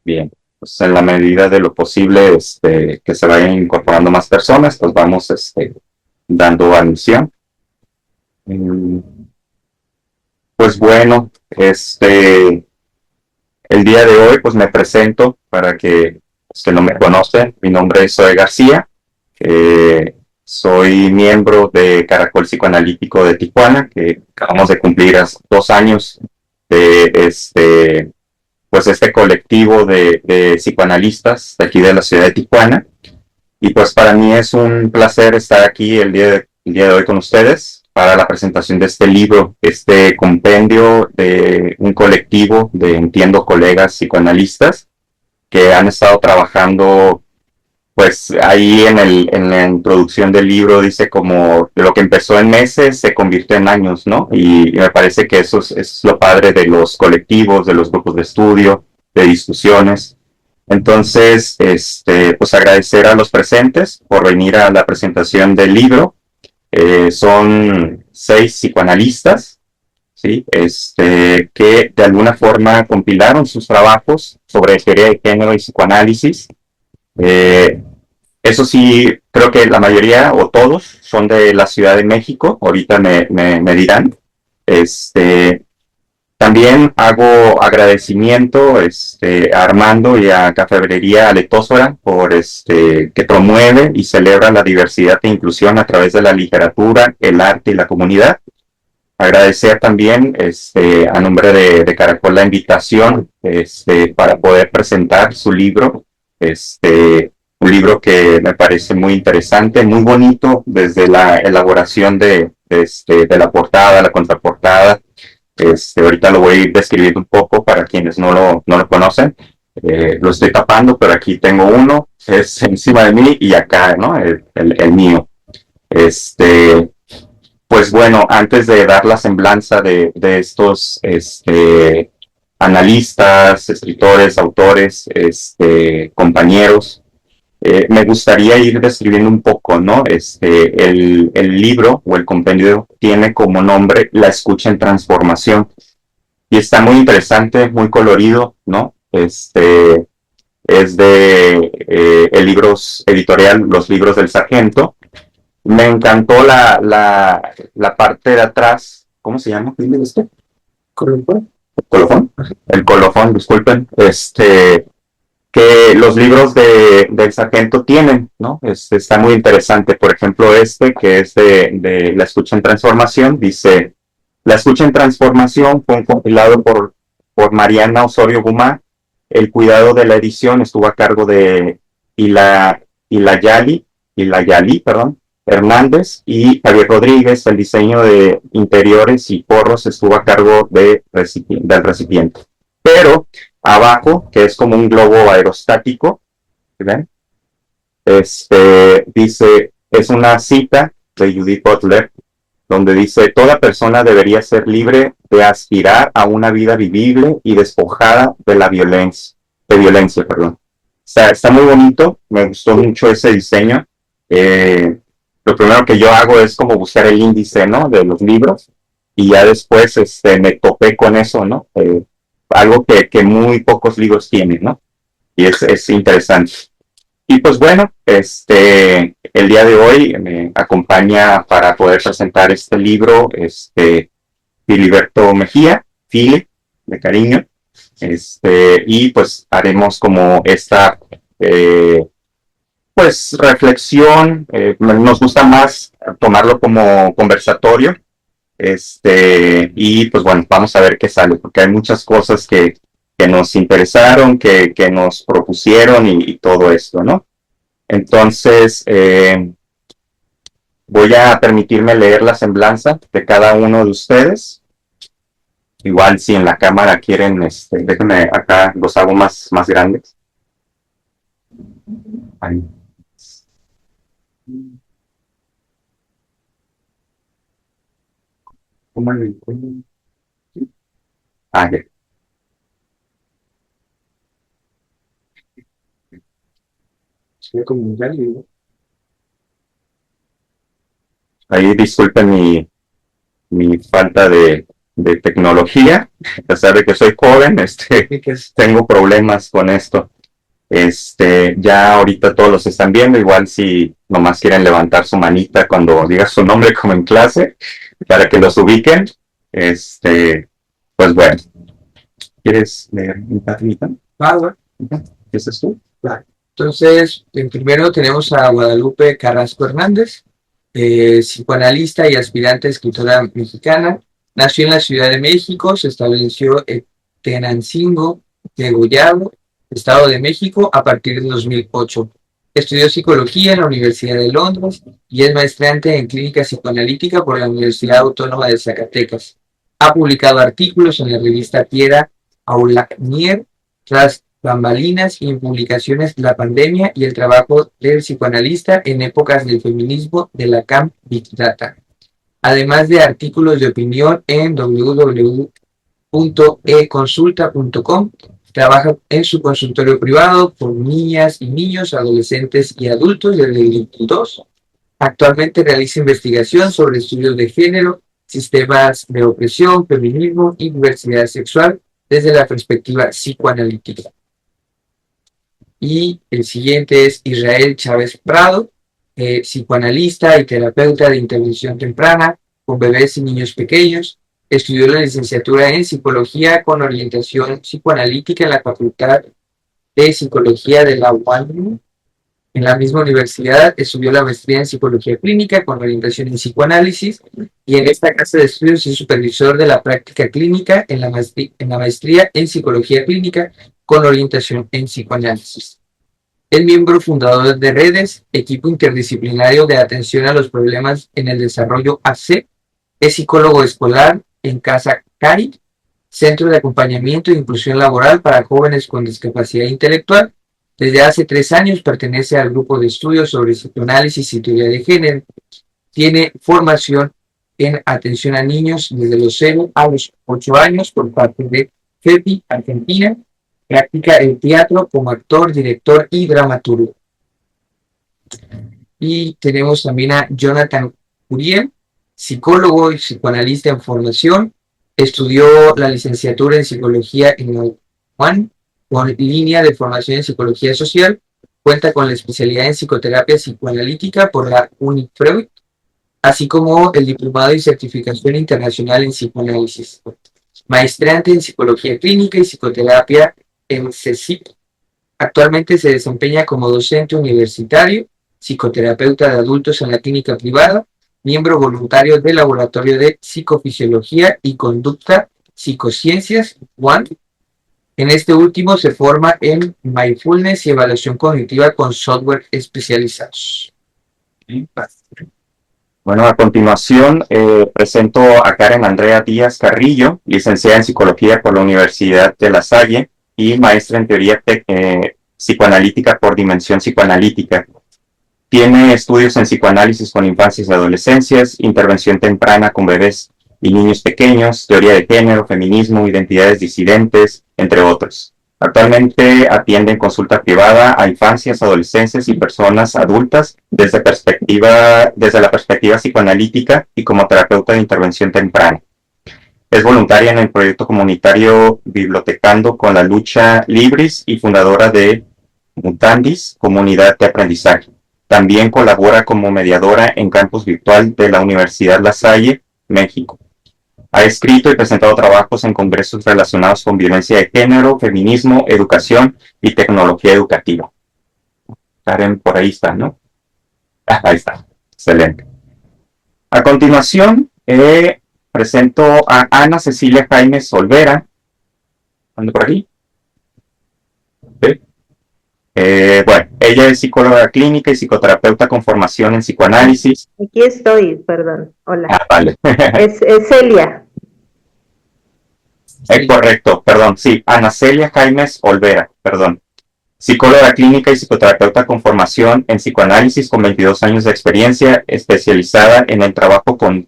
Bien, pues en la medida de lo posible, que se vayan incorporando más personas, pues vamos, dando admisión. Mm, Pues bueno, el día de hoy, pues me presento para que los que no me conocen. Mi nombre es Zoe García. Soy miembro de Caracol Psicoanalítico de Tijuana, que acabamos de cumplir 2 años de pues este colectivo de psicoanalistas de aquí de la ciudad de Tijuana. Y pues para mí es un placer estar aquí el día de hoy con ustedes para la presentación de este libro, este compendio de un colectivo de, entiendo, colegas psicoanalistas que han estado trabajando, pues ahí en la introducción del libro dice como lo que empezó en meses se convirtió en años, ¿no? Y me parece que eso es lo padre de los colectivos, de los grupos de estudio, de discusiones. Entonces, pues agradecer a los presentes por venir a la presentación del libro. Son 6 psicoanalistas, ¿sí? Que de alguna forma compilaron sus trabajos sobre teoría de género y psicoanálisis. Eh, Eso sí, creo que la mayoría o todos son de la Ciudad de México. Ahorita me dirán. Este, También hago agradecimiento a Armando y a Cafebrería Aletósora por que promueve y celebra la diversidad e inclusión a través de la literatura, el arte y la comunidad. Agradecer también a nombre de Caracol la invitación para poder presentar su libro, un libro que me parece muy interesante, muy bonito desde la elaboración de la portada, la contraportada. Ahorita lo voy a ir describiendo un poco para quienes no lo conocen. Lo estoy tapando, pero aquí tengo uno, es encima de mí y acá, ¿no? El mío. Este, pues bueno, antes de dar la semblanza de estos analistas, escritores, autores, compañeros, me gustaría ir describiendo un poco, ¿no? El libro o el compendio tiene como nombre La escucha en transformación y está muy interesante, muy colorido, ¿no? Es de el libros editorial Los Libros del Sargento. Me encantó la parte de atrás. ¿Cómo se llama? Dime este. Colofón. ¿El colofón? El colofón, disculpen. Que los libros del sargento tienen, ¿no? Está muy interesante. Por ejemplo, que es de La escucha en transformación, dice, La escucha en transformación fue un compilado por Mariana Osorio Gumá. El cuidado de la edición estuvo a cargo de Ila, Ilayali, Ilayali, perdón, Hernández y Javier Rodríguez. El diseño de interiores y porros estuvo a cargo del recipiente. Pero abajo, que es como un globo aerostático, ¿ven? Dice, es una cita de Judith Butler, donde dice, toda persona debería ser libre de aspirar a una vida vivible y despojada de violencia, perdón. O sea, está muy bonito, me gustó mucho ese diseño. Lo primero que yo hago es como buscar el índice, ¿no? De los libros y ya después me topé con eso, ¿no? Algo que muy pocos libros tienen, ¿no? Y es interesante. Y pues bueno, el día de hoy me acompaña para poder presentar este libro, Filiberto Mejía, Fili, de cariño, y pues haremos como esta, pues reflexión, nos gusta más tomarlo como conversatorio, y pues bueno, vamos a ver qué sale, porque hay muchas cosas que nos interesaron, que nos propusieron y todo esto, ¿no? Entonces, voy a permitirme leer la semblanza de cada uno de ustedes. Igual si en la cámara quieren, déjenme acá, los hago más grandes. Ahí. ¿Cómo le ponen? Ah, ya. Sí, como ya le digo. Ahí disculpen mi falta de tecnología, a pesar de que soy joven, tengo problemas con esto. Ya ahorita todos los están viendo, igual si nomás quieren levantar su manita cuando diga su nombre como en clase, para que los ubiquen. Pues bueno, ¿quieres leer un patito? ¿Qué es esto? Claro. Entonces, primero tenemos a Guadalupe Carrasco Hernández, psicoanalista y aspirante a escritora mexicana. Nació en la Ciudad de México, se estableció en Tenancingo de Gollado, Estado de México, a partir de 2008. Estudió psicología en la Universidad de Londres y es maestrante en clínica psicoanalítica por la Universidad Autónoma de Zacatecas. Ha publicado artículos en la revista Piedra Aulacnier, tras bambalinas y en publicaciones de la pandemia y el trabajo del psicoanalista en épocas del feminismo de la Camp Big Data. Además de artículos de opinión en www.econsulta.com, trabaja en su consultorio privado por niñas y niños, adolescentes y adultos desde el 2002. Actualmente realiza investigación sobre estudios de género, sistemas de opresión, feminismo y diversidad sexual desde la perspectiva psicoanalítica. Y el siguiente es Israel Chávez Prado, psicoanalista y terapeuta de intervención temprana con bebés y niños pequeños. Estudió la licenciatura en psicología con orientación psicoanalítica en la Facultad de Psicología de la UAM. En la misma universidad estudió la maestría en psicología clínica con orientación en psicoanálisis y en esta casa de estudios es supervisor de la práctica clínica en la maestría en psicología clínica con orientación en psicoanálisis. Es miembro fundador de Redes, equipo interdisciplinario de atención a los problemas en el desarrollo AC, es psicólogo escolar en Casa Cari, Centro de Acompañamiento e Inclusión Laboral para Jóvenes con Discapacidad Intelectual. Desde hace 3 años pertenece al grupo de estudios sobre psicoanálisis y teoría de género. Tiene formación en atención a niños desde los 0 a los 8 años por parte de FEPI Argentina. Practica el teatro como actor, director y dramaturgo. Y tenemos también a Jonathan Curiel, psicólogo y psicoanalista en formación. Estudió la licenciatura en psicología en la UAM con línea de formación en psicología social. Cuenta con la especialidad en psicoterapia psicoanalítica por la UniFreud, así como el diplomado y certificación internacional en psicoanálisis. Maestrante en psicología clínica y psicoterapia en CECIP. Actualmente se desempeña como docente universitario, psicoterapeuta de adultos en la clínica privada, miembro voluntario del Laboratorio de Psicofisiología y Conducta Psicociencias, UAM. En este último se forma en Mindfulness y Evaluación Cognitiva con software especializados. Bueno, a continuación presento a Karen Andrea Díaz Carrillo, licenciada en Psicología por la Universidad de La Salle y maestra en Teoría Psicoanalítica por Dimensión Psicoanalítica. Tiene estudios en psicoanálisis con infancias y adolescencias, intervención temprana con bebés y niños pequeños, teoría de género, feminismo, identidades disidentes, entre otros. Actualmente atiende en consulta privada a infancias, adolescentes y personas adultas desde la perspectiva psicoanalítica y como terapeuta de intervención temprana. Es voluntaria en el proyecto comunitario Bibliotecando con la Lucha Libris y fundadora de Mutandis, comunidad de aprendizaje. También colabora como mediadora en campus virtual de la Universidad La Salle, México. Ha escrito y presentado trabajos en congresos relacionados con violencia de género, feminismo, educación y tecnología educativa. Karen, por ahí está, ¿no? Ahí está. Excelente. A continuación, presento a Ana Cecilia Jaimes Olvera. ¿Ando por aquí? ¿Sí? Bueno, ella es psicóloga clínica y psicoterapeuta con formación en psicoanálisis. Aquí estoy, perdón. Hola. Vale. Es Celia. Correcto, perdón, sí, Ana Celia Jaimes Olvera, perdón. Psicóloga clínica y psicoterapeuta con formación en psicoanálisis con 22 años de experiencia, especializada en el trabajo con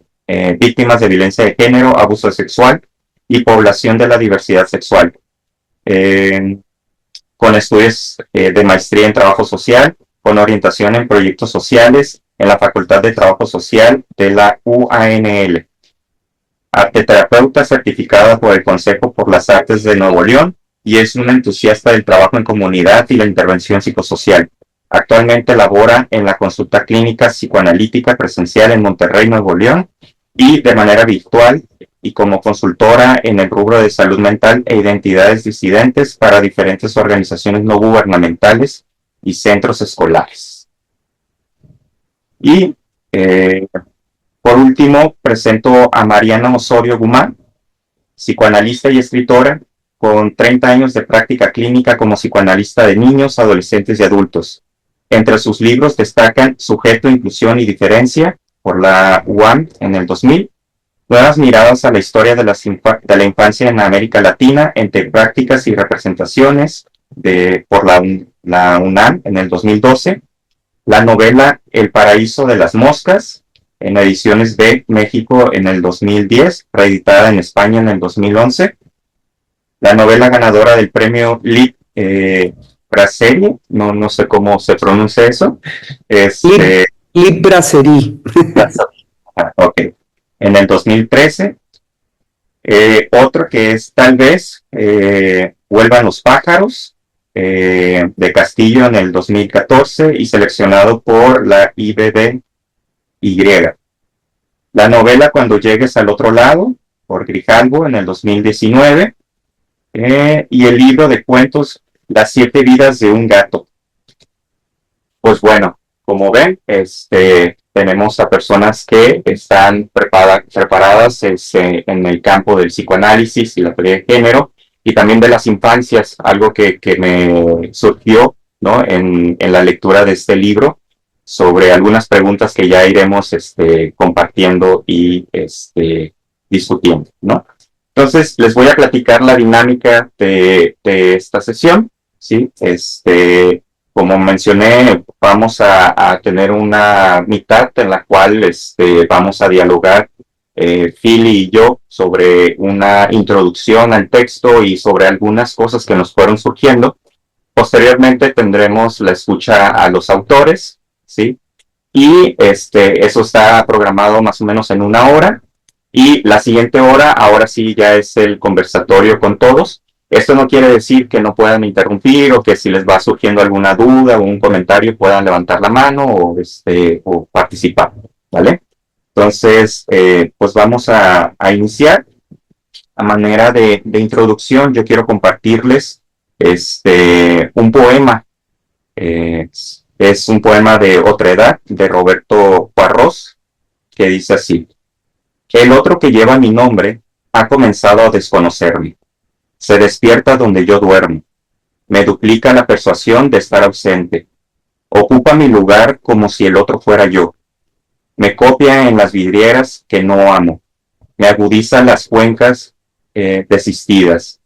víctimas de violencia de género, abuso sexual y población de la diversidad sexual. Con estudios de maestría en trabajo social, con orientación en proyectos sociales en la Facultad de Trabajo Social de la UANL. arteterapeuta certificada por el Consejo por las Artes de Nuevo León y es una entusiasta del trabajo en comunidad y la intervención psicosocial. Actualmente labora en la consulta clínica psicoanalítica presencial en Monterrey, Nuevo León, y de manera virtual y como consultora en el rubro de salud mental e identidades disidentes para diferentes organizaciones no gubernamentales y centros escolares. Y por último, presento a Mariana Osorio Guzmán, psicoanalista y escritora con 30 años de práctica clínica como psicoanalista de niños, adolescentes y adultos. Entre sus libros destacan Sujeto, Inclusión y Diferencia, por la UAM en el 2000, Nuevas miradas a la historia de la infancia en América Latina, entre prácticas y representaciones, por la UNAM en el 2012, la novela El paraíso de las moscas, en Ediciones B, México en el 2010, reeditada en España en el 2011, la novela ganadora del premio Lit Brasserie, no sé cómo se pronuncia eso, Lit Brasserie. Ok, en el 2013, otro que es Tal vez, Vuelvan los pájaros, de Castillo en el 2014 y seleccionado por la IBDY. La novela Cuando llegues al otro lado, por Grijalbo en el 2019, y el libro de cuentos Las 7 vidas de un gato. Pues bueno, como ven, tenemos a personas que están preparadas en el campo del psicoanálisis y la teoría de género, y también de las infancias, algo que me surgió, ¿no?, en la lectura de este libro, sobre algunas preguntas que ya iremos compartiendo y discutiendo, ¿no? Entonces, les voy a platicar la dinámica de esta sesión, ¿sí? Como mencioné, vamos a tener una mitad en la cual vamos a dialogar Phil y yo sobre una introducción al texto y sobre algunas cosas que nos fueron surgiendo. Posteriormente tendremos la escucha a los autores, ¿sí? Y eso está programado más o menos en 1 hora. Y la siguiente hora, ahora sí, ya es el conversatorio con todos. Esto no quiere decir que no puedan interrumpir o que si les va surgiendo alguna duda o un comentario puedan levantar la mano o participar, ¿vale? Entonces, pues vamos a iniciar. A manera de introducción, yo quiero compartirles un poema. Es un poema de Otra Edad, de Roberto Poirós, que dice así: El otro que lleva mi nombre ha comenzado a desconocerme. Se despierta donde yo duermo. Me duplica la persuasión de estar ausente. Ocupa mi lugar como si el otro fuera yo. Me copia en las vidrieras que no amo. Me agudiza las cuencas desistidas.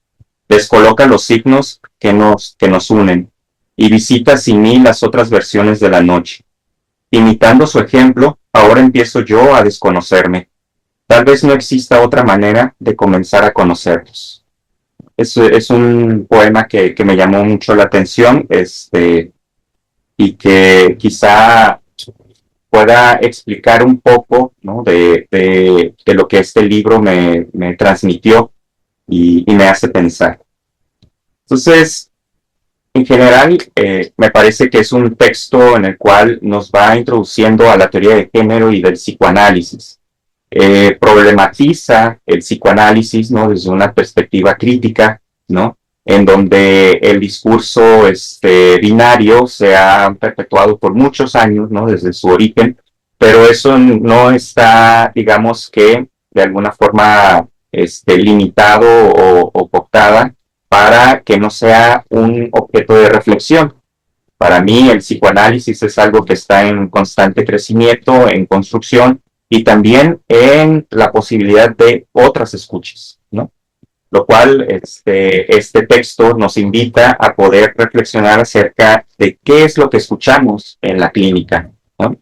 Descoloca los signos que nos unen. Y visita sin mí las otras versiones de la noche. Imitando su ejemplo, ahora empiezo yo a desconocerme. Tal vez no exista otra manera de comenzar a conocerlos. Es un poema que me llamó mucho la atención, y que quizá pueda explicar un poco, ¿no?, de lo que este libro me transmitió y me hace pensar. Entonces, en general, me parece que es un texto en el cual nos va introduciendo a la teoría de género y del psicoanálisis. Problematiza el psicoanálisis, ¿no?, desde una perspectiva crítica, ¿no?, en donde el discurso binario se ha perpetuado por muchos años, ¿no?, desde su origen, pero eso no está, digamos que, de alguna forma limitado o cooptada para que no sea un objeto de reflexión. Para mí, el psicoanálisis es algo que está en constante crecimiento, en construcción, y también en la posibilidad de otras escuchas, ¿no? Lo cual este texto nos invita a poder reflexionar acerca de qué es lo que escuchamos en la clínica, ¿no?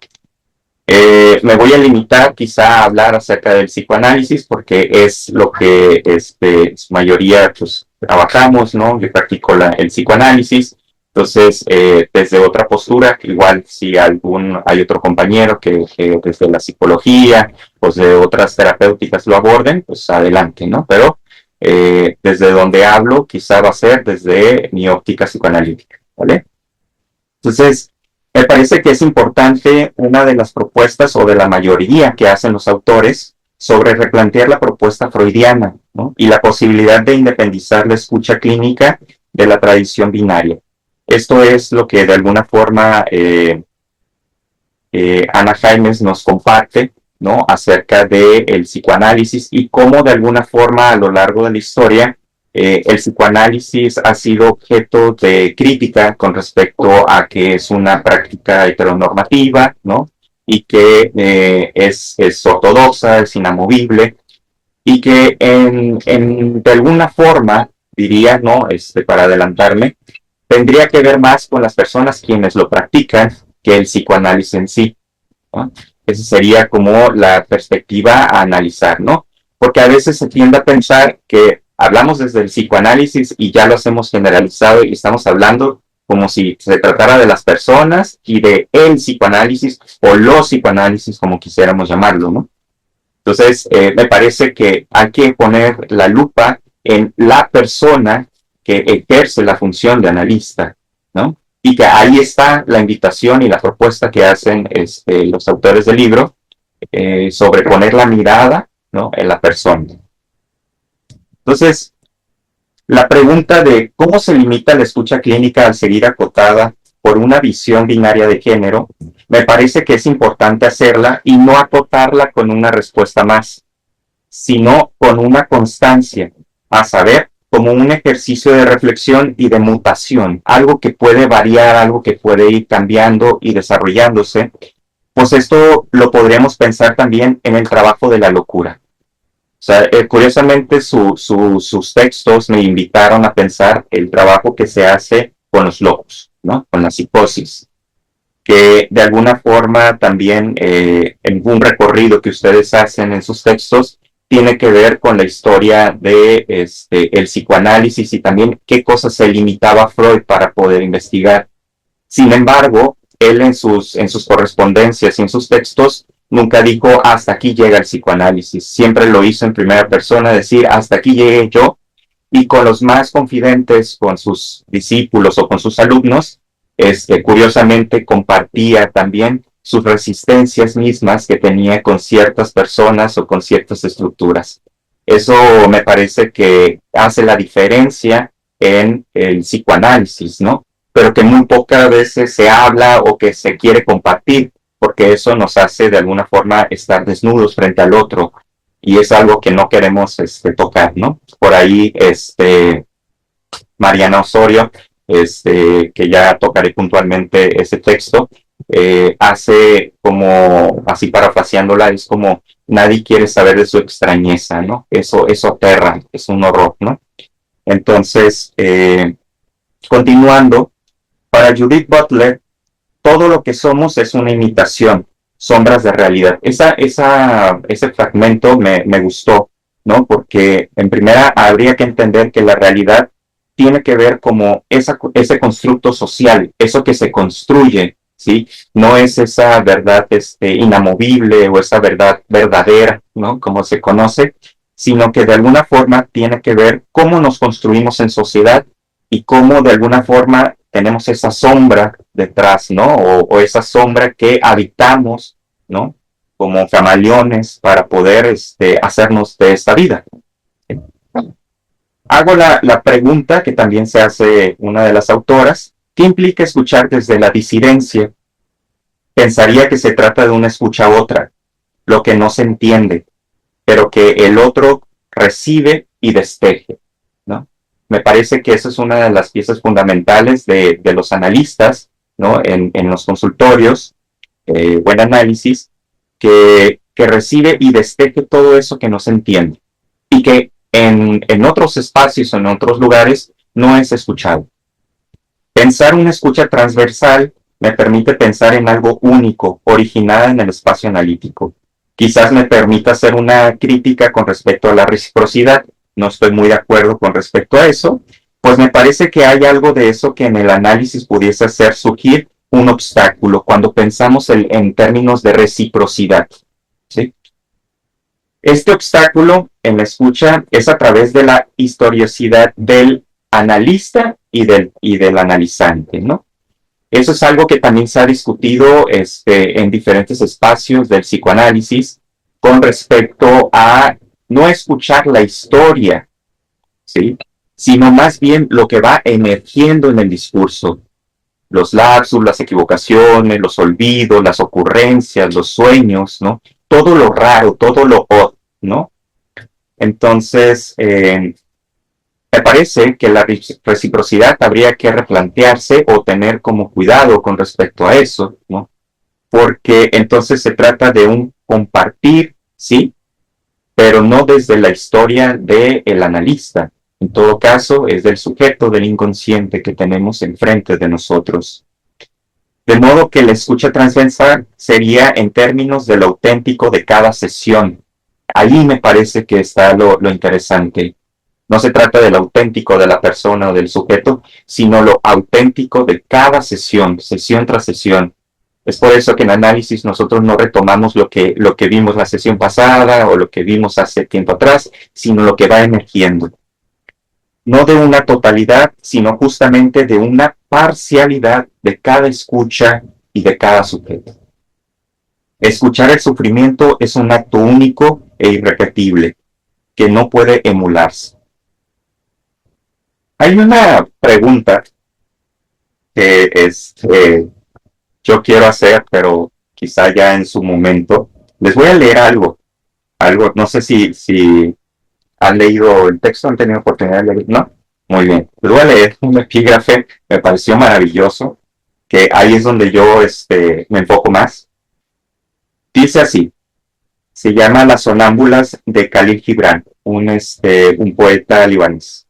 Me voy a limitar quizá a hablar acerca del psicoanálisis porque es lo que su mayoría pues, trabajamos, ¿no? Yo practico el psicoanálisis, Entonces, desde otra postura, igual si hay otro compañero que desde la psicología, pues de otras terapéuticas lo aborden, pues adelante, ¿no? Pero desde donde hablo, quizá va a ser desde mi óptica psicoanalítica, ¿vale? Entonces, me parece que es importante una de las propuestas o de la mayoría que hacen los autores sobre replantear la propuesta freudiana, ¿no? Y la posibilidad de independizar la escucha clínica de la tradición binaria. Esto es lo que de alguna forma Ana Jaimes nos comparte, ¿no? Acerca del psicoanálisis y cómo de alguna forma a lo largo de la historia el psicoanálisis ha sido objeto de crítica con respecto a que es una práctica heteronormativa, ¿no? Y que es ortodoxa, es inamovible, y que de alguna forma, diría, ¿no? Para adelantarme, tendría que ver más con las personas quienes lo practican que el psicoanálisis en sí, ¿no? Esa sería como la perspectiva a analizar, ¿no? Porque a veces se tiende a pensar que hablamos desde el psicoanálisis y ya lo hacemos generalizado y estamos hablando como si se tratara de las personas y de el psicoanálisis o los psicoanálisis, como quisiéramos llamarlo, ¿no? Entonces, me parece que hay que poner la lupa en la persona que ejerce la función de analista, ¿no? Y que ahí está la invitación y la propuesta que hacen los autores del libro sobre poner la mirada, ¿no? En la persona. Entonces, la pregunta de cómo se limita la escucha clínica al seguir acotada por una visión binaria de género, me parece que es importante hacerla y no acotarla con una respuesta más, sino con una constancia, a saber, como un ejercicio de reflexión y de mutación, algo que puede variar, algo que puede ir cambiando y desarrollándose. Pues esto lo podríamos pensar también en el trabajo de la locura. O sea, curiosamente sus textos me invitaron a pensar el trabajo que se hace con los locos, ¿no? Con la psicosis, que de alguna forma también en un recorrido que ustedes hacen en sus textos tiene que ver con la historia de el psicoanálisis y también qué cosas se limitaba Freud para poder investigar. Sin embargo, él en sus correspondencias y en sus textos nunca dijo hasta aquí llega el psicoanálisis. Siempre lo hizo en primera persona, decir hasta aquí llegué yo, y con los más confidentes, con sus discípulos o con sus alumnos, curiosamente compartía también sus resistencias mismas que tenía con ciertas personas o con ciertas estructuras. Eso me parece que hace la diferencia en el psicoanálisis, ¿no? Pero que muy pocas veces se habla o que se quiere compartir, porque eso nos hace de alguna forma estar desnudos frente al otro, y es algo que no queremos tocar, ¿no? Por ahí, Mariana Osorio, que ya tocaré puntualmente ese texto, hace como, así parafraseándola, es como nadie quiere saber de su extrañeza, ¿no? Eso aterra, es un horror, ¿no? Entonces, continuando, para Judith Butler, todo lo que somos es una imitación, sombras de realidad. Ese fragmento me gustó, ¿no? Porque en primera habría que entender que la realidad tiene que ver como ese constructo social, eso que se construye, ¿sí? No es esa verdad inamovible o esa verdad verdadera, ¿no? Como se conoce, sino que de alguna forma tiene que ver cómo nos construimos en sociedad y cómo de alguna forma tenemos esa sombra detrás, ¿no? O esa sombra que habitamos, ¿no? Como camaleones para poder hacernos de esta vida. Hago la pregunta que también se hace una de las autoras: ¿qué implica escuchar desde la disidencia? Pensaría que se trata de una escucha a otra, lo que no se entiende, pero que el otro recibe y despeje, ¿no? Me parece que esa es una de las piezas fundamentales de los analistas, ¿no? En los consultorios, buen análisis, que recibe y despeje todo eso que no se entiende y que en otros espacios o en otros lugares no es escuchado. Pensar una escucha transversal me permite pensar en algo único, originada en el espacio analítico. Quizás me permita hacer una crítica con respecto a la reciprocidad. No estoy muy de acuerdo con respecto a eso, pues me parece que hay algo de eso que en el análisis pudiese hacer surgir un obstáculo cuando pensamos en términos de reciprocidad, ¿sí? Este obstáculo en la escucha es a través de la historiosidad del analista y del analizante, ¿no? Eso es algo que también se ha discutido en diferentes espacios del psicoanálisis con respecto a no escuchar la historia, ¿sí? Sino más bien lo que va emergiendo en el discurso. Los lapsus, las equivocaciones, los olvidos, las ocurrencias, los sueños, ¿no? Todo lo raro, todo lo odd, ¿no? Entonces, me parece que la reciprocidad habría que replantearse o tener como cuidado con respecto a eso, ¿no? Porque entonces se trata de un compartir, ¿sí? Pero no desde la historia del analista. En todo caso, es del sujeto, del inconsciente que tenemos enfrente de nosotros. De modo que la escucha transversal sería en términos de lo auténtico de cada sesión. Ahí me parece que está lo interesante. No se trata del auténtico de la persona o del sujeto, sino lo auténtico de cada sesión, sesión tras sesión. Es por eso que en análisis nosotros no retomamos lo que vimos la sesión pasada o lo que vimos hace tiempo atrás, sino lo que va emergiendo. No de una totalidad, sino justamente de una parcialidad de cada escucha y de cada sujeto. Escuchar el sufrimiento es un acto único e irrepetible, que no puede emularse. Hay una pregunta que yo quiero hacer, pero quizá ya en su momento. Les voy a leer algo, no sé si han leído el texto, han tenido oportunidad de leerlo, ¿no? Muy bien, les voy a leer un epígrafe, me pareció maravilloso, que ahí es donde yo me enfoco más. Dice así, se llama Las sonámbulas de Khalil Gibran, un poeta libanés.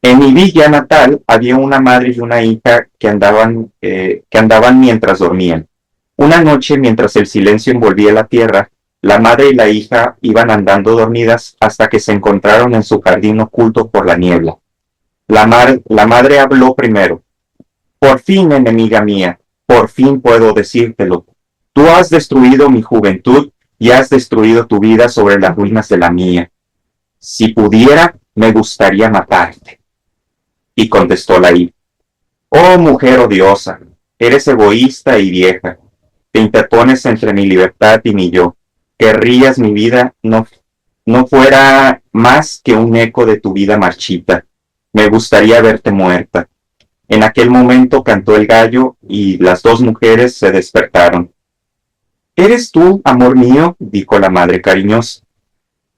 En mi villa natal había una madre y una hija que andaban mientras dormían. Una noche, mientras el silencio envolvía la tierra, la madre y la hija iban andando dormidas hasta que se encontraron en su jardín oculto por la niebla. La madre habló primero. Por fin, enemiga mía, por fin puedo decírtelo. Tú has destruido mi juventud y has destruido tu vida sobre las ruinas de la mía. Si pudiera, me gustaría matarte. Y contestó la hija. Oh mujer odiosa, eres egoísta y vieja. Te interpones entre mi libertad y mi yo. Querrías mi vida no fuera más que un eco de tu vida marchita. Me gustaría verte muerta. En aquel momento cantó el gallo y las dos mujeres se despertaron. ¿Eres tú, amor mío?, dijo la madre cariñosa.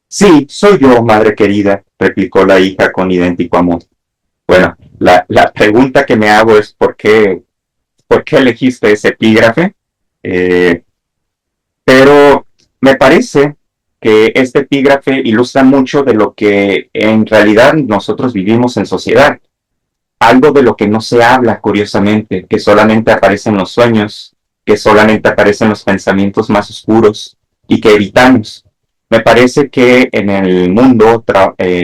Sí, soy yo, madre querida, replicó la hija con idéntico amor. Bueno, la pregunta que me hago es ¿por qué elegiste ese epígrafe? Pero me parece que este epígrafe ilustra mucho de lo que en realidad nosotros vivimos en sociedad. Algo de lo que no se habla, curiosamente, que solamente aparece en los sueños, que solamente aparece en los pensamientos más oscuros y que evitamos. Me parece que en el mundo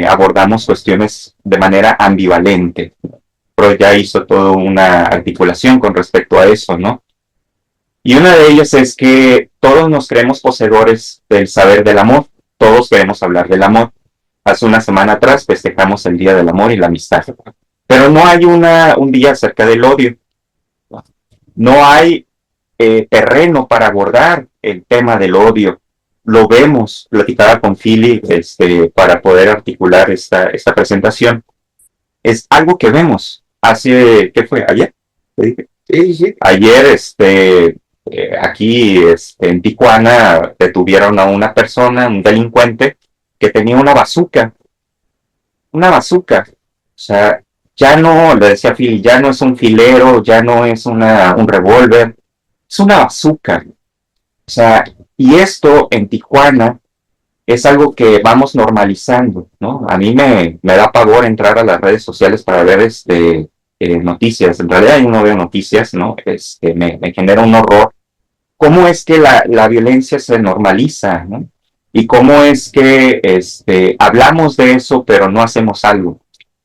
abordamos cuestiones de manera ambivalente. Freud ya hizo toda una articulación con respecto a eso, ¿no? Y una de ellas es que todos nos creemos poseedores del saber del amor. Todos queremos hablar del amor. Hace una semana atrás festejamos el Día del Amor y la Amistad. Pero no hay un día acerca del odio. No hay terreno para abordar el tema del odio. Lo vemos, platicaba con Philly para poder articular esta presentación. Es algo que vemos. ¿Qué fue? ¿Ayer? ¿Te dije? Sí. Ayer, aquí en Tijuana detuvieron a una persona, un delincuente, que tenía una bazuca. Una bazuca. O sea, ya no, le decía a Phil, ya no es un filero, ya no es un revólver, es una bazuca. O sea, y esto en Tijuana es algo que vamos normalizando, ¿no? A mí me da pavor entrar a las redes sociales para ver noticias. En realidad yo no veo noticias, ¿no? Me genera un horror. ¿Cómo es que la violencia se normaliza, ¿no? Y cómo es que hablamos de eso, pero no hacemos algo.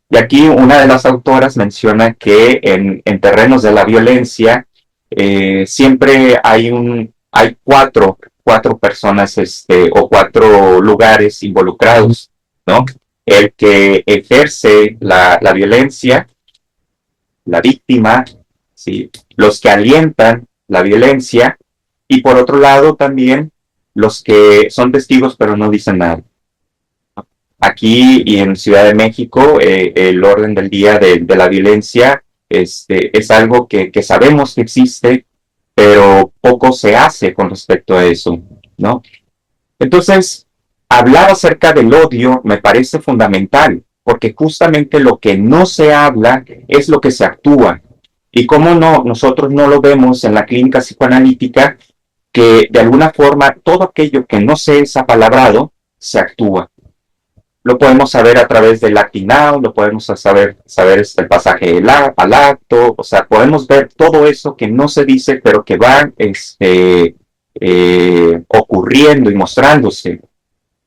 Y aquí una de las autoras menciona que en terrenos de la violencia siempre hay cuatro personas o cuatro lugares involucrados, ¿no? El que ejerce la violencia, la víctima, ¿sí? Los que alientan la violencia y por otro lado también los que son testigos pero no dicen nada. Aquí y en Ciudad de México, el orden del día de la violencia es algo que sabemos que existe, pero poco se hace con respecto a eso, ¿no? Entonces, hablar acerca del odio me parece fundamental, porque justamente lo que no se habla es lo que se actúa. Y cómo no, nosotros no lo vemos en la clínica psicoanalítica, que de alguna forma todo aquello que no se es apalabrado, se actúa. Lo podemos saber a través del acting out, lo podemos saber el pasaje al acto, o sea, podemos ver todo eso que no se dice, pero que va ocurriendo y mostrándose.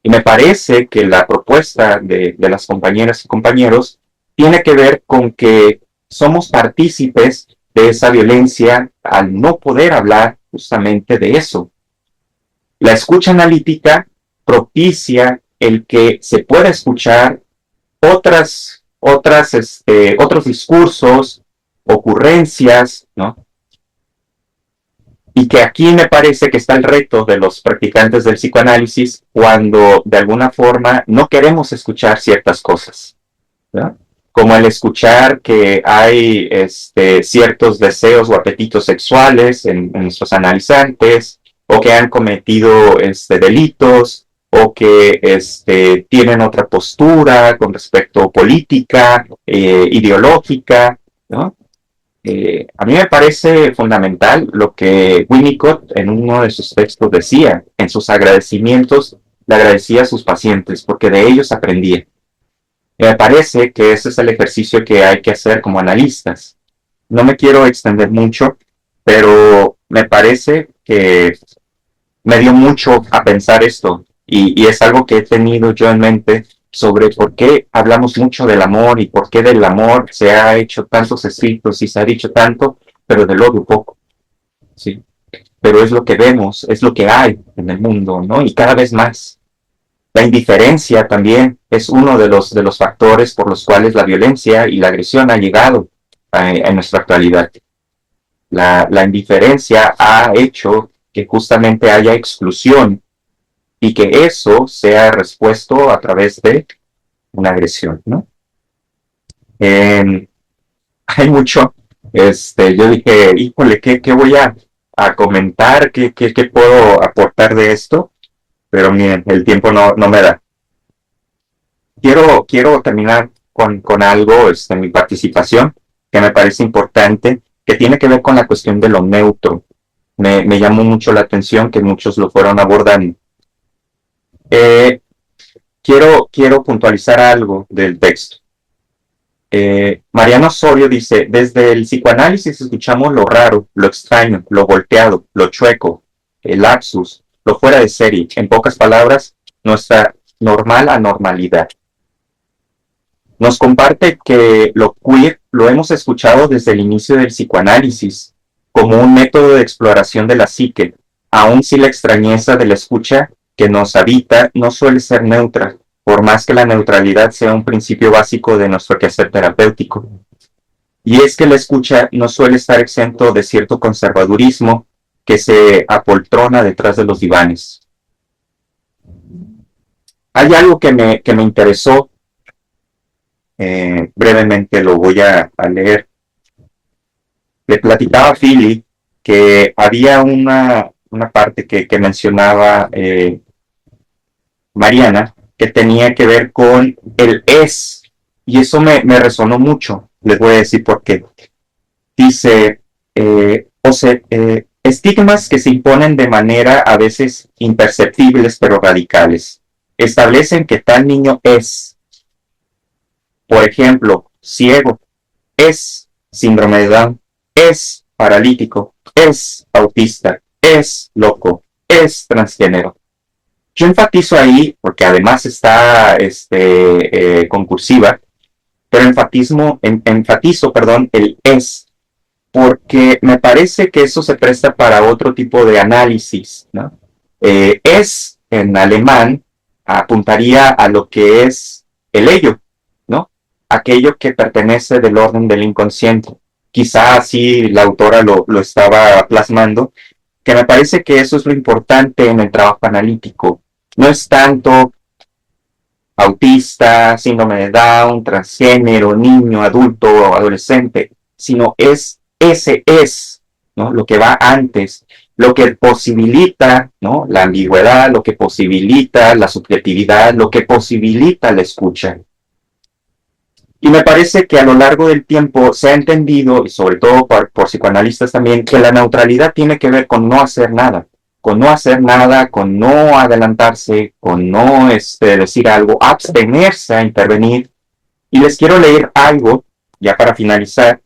Y me parece que la propuesta de las compañeras y compañeros tiene que ver con que somos partícipes de esa violencia al no poder hablar justamente de eso. La escucha analítica propicia el que se pueda escuchar otros discursos, ocurrencias, ¿no? Y que aquí me parece que está el reto de los practicantes del psicoanálisis cuando de alguna forma no queremos escuchar ciertas cosas, ¿no? Como el escuchar que hay ciertos deseos o apetitos sexuales en nuestros analizantes, o que han cometido delitos, o que tienen otra postura con respecto a política, ideológica, ¿no? A mí me parece fundamental lo que Winnicott en uno de sus textos decía, en sus agradecimientos, le agradecía a sus pacientes porque de ellos aprendía. Me parece que ese es el ejercicio que hay que hacer como analistas. No me quiero extender mucho, pero me parece que me dio mucho a pensar esto y es algo que he tenido yo en mente sobre por qué hablamos mucho del amor y por qué del amor se ha hecho tantos escritos y se ha dicho tanto, pero del odio poco, ¿sí? Pero es lo que vemos, es lo que hay en el mundo, ¿no? Y cada vez más. La indiferencia también es uno de los factores por los cuales la violencia y la agresión ha llegado en nuestra actualidad. La indiferencia ha hecho que justamente haya exclusión y que eso sea respuesto a través de una agresión, ¿no? Hay mucho, yo dije, híjole, ¿qué voy a comentar? ¿Qué puedo aportar de esto? Pero miren, el tiempo no me da. Quiero terminar con algo, mi participación, que me parece importante, que tiene que ver con la cuestión de lo neutro. Me llamó mucho la atención que muchos lo fueron abordando. Quiero puntualizar algo del texto. Mariano Osorio dice, desde el psicoanálisis escuchamos lo raro, lo extraño, lo volteado, lo chueco, el lapsus, lo fuera de serie, en pocas palabras, nuestra normal anormalidad. Nos comparte que lo queer lo hemos escuchado desde el inicio del psicoanálisis como un método de exploración de la psique, aun si la extrañeza de la escucha que nos habita no suele ser neutra, por más que la neutralidad sea un principio básico de nuestro quehacer terapéutico. Y es que la escucha no suele estar exento de cierto conservadurismo que se apoltrona detrás de los divanes. Hay algo que me interesó, brevemente lo voy a leer. Le platicaba a Philly que había una parte que mencionaba Mariana, que tenía que ver con el es, y eso me resonó mucho. Les voy a decir por qué. Dice, estigmas que se imponen de manera a veces imperceptibles pero radicales, establecen que tal niño es, por ejemplo, ciego, es síndrome de Down, es paralítico, es autista, es loco, es transgénero. Yo enfatizo ahí, porque además está concursiva, pero enfatizo, el es, porque me parece que eso se presta para otro tipo de análisis, ¿no? Es, en alemán, apuntaría a lo que es el ello, ¿no? Aquello que pertenece del orden del inconsciente. Quizá así la autora lo estaba plasmando, que me parece que eso es lo importante en el trabajo analítico. No es tanto autista, síndrome de Down, transgénero, niño, adulto o adolescente, sino ese es, ¿no? Lo que va antes, lo que posibilita, ¿no? La ambigüedad, lo que posibilita la subjetividad, lo que posibilita la escucha. Y me parece que a lo largo del tiempo se ha entendido, y sobre todo por psicoanalistas también, que la neutralidad tiene que ver con no hacer nada, con no adelantarse, con no decir algo, abstenerse a intervenir. Y les quiero leer algo, ya para finalizar,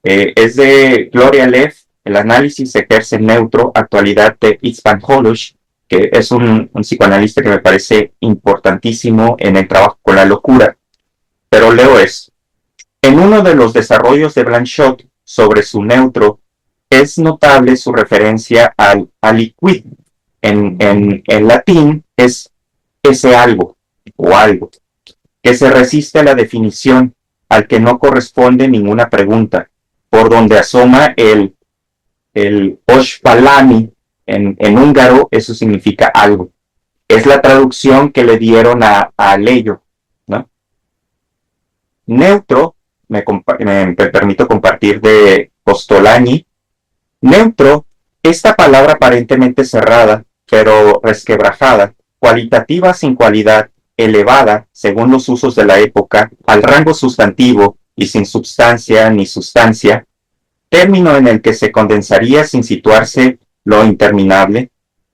es de Gloria Leff, el análisis ejerce neutro, actualidad de Itzvan Holosh, que es un psicoanalista que me parece importantísimo en el trabajo con la locura. Pero leo esto. En uno de los desarrollos de Blanchot sobre su neutro, es notable su referencia al aliquid. En latín es ese algo, o algo, que se resiste a la definición, al que no corresponde ninguna pregunta, por donde asoma el oshpalami, en húngaro eso significa algo. Es la traducción que le dieron a ello, ¿no? Neutro, me permito compartir de Costolani. Neutro, esta palabra aparentemente cerrada, pero resquebrajada, cualitativa sin cualidad, elevada, según los usos de la época, al rango sustantivo y sin substancia ni sustancia, término en el que se condensaría sin situarse lo interminable,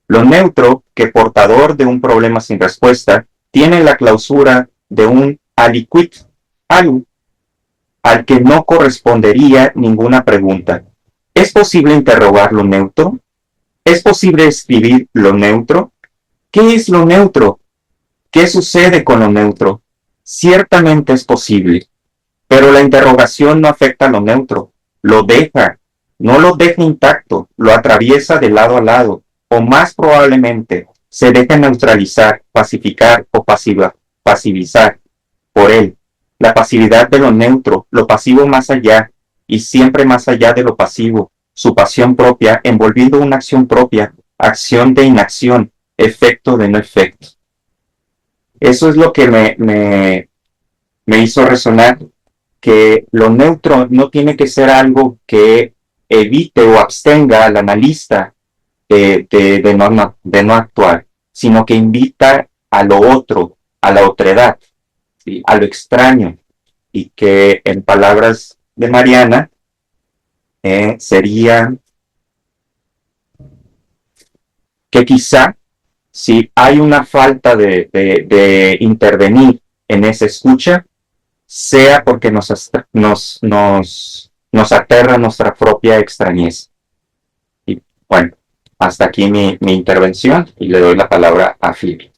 lo neutro que portador de un problema sin respuesta tiene la clausura de un aliquid, algo, al que no correspondería ninguna pregunta. ¿Es posible interrogar lo neutro? ¿Es posible escribir lo neutro? ¿Qué es lo neutro? ¿Qué sucede con lo neutro? Ciertamente es posible, pero la interrogación no afecta a lo neutro, lo deja, no lo deja intacto, lo atraviesa de lado a lado, o más probablemente se deja neutralizar, pacificar o pasivizar por él. La pasividad de lo neutro, lo pasivo más allá, y siempre más allá de lo pasivo, su pasión propia, envolviendo una acción propia, acción de inacción, efecto de no efecto. Eso es lo que me hizo resonar, que lo neutro no tiene que ser algo que evite o abstenga al analista de no actuar, sino que invita a lo otro, a la otredad, ¿sí? A lo extraño, y que en palabras de Mariana sería que quizá si hay una falta de intervenir en esa escucha, sea porque nos aterra nuestra propia extrañeza. Y bueno, hasta aquí mi intervención y le doy la palabra a Filipe.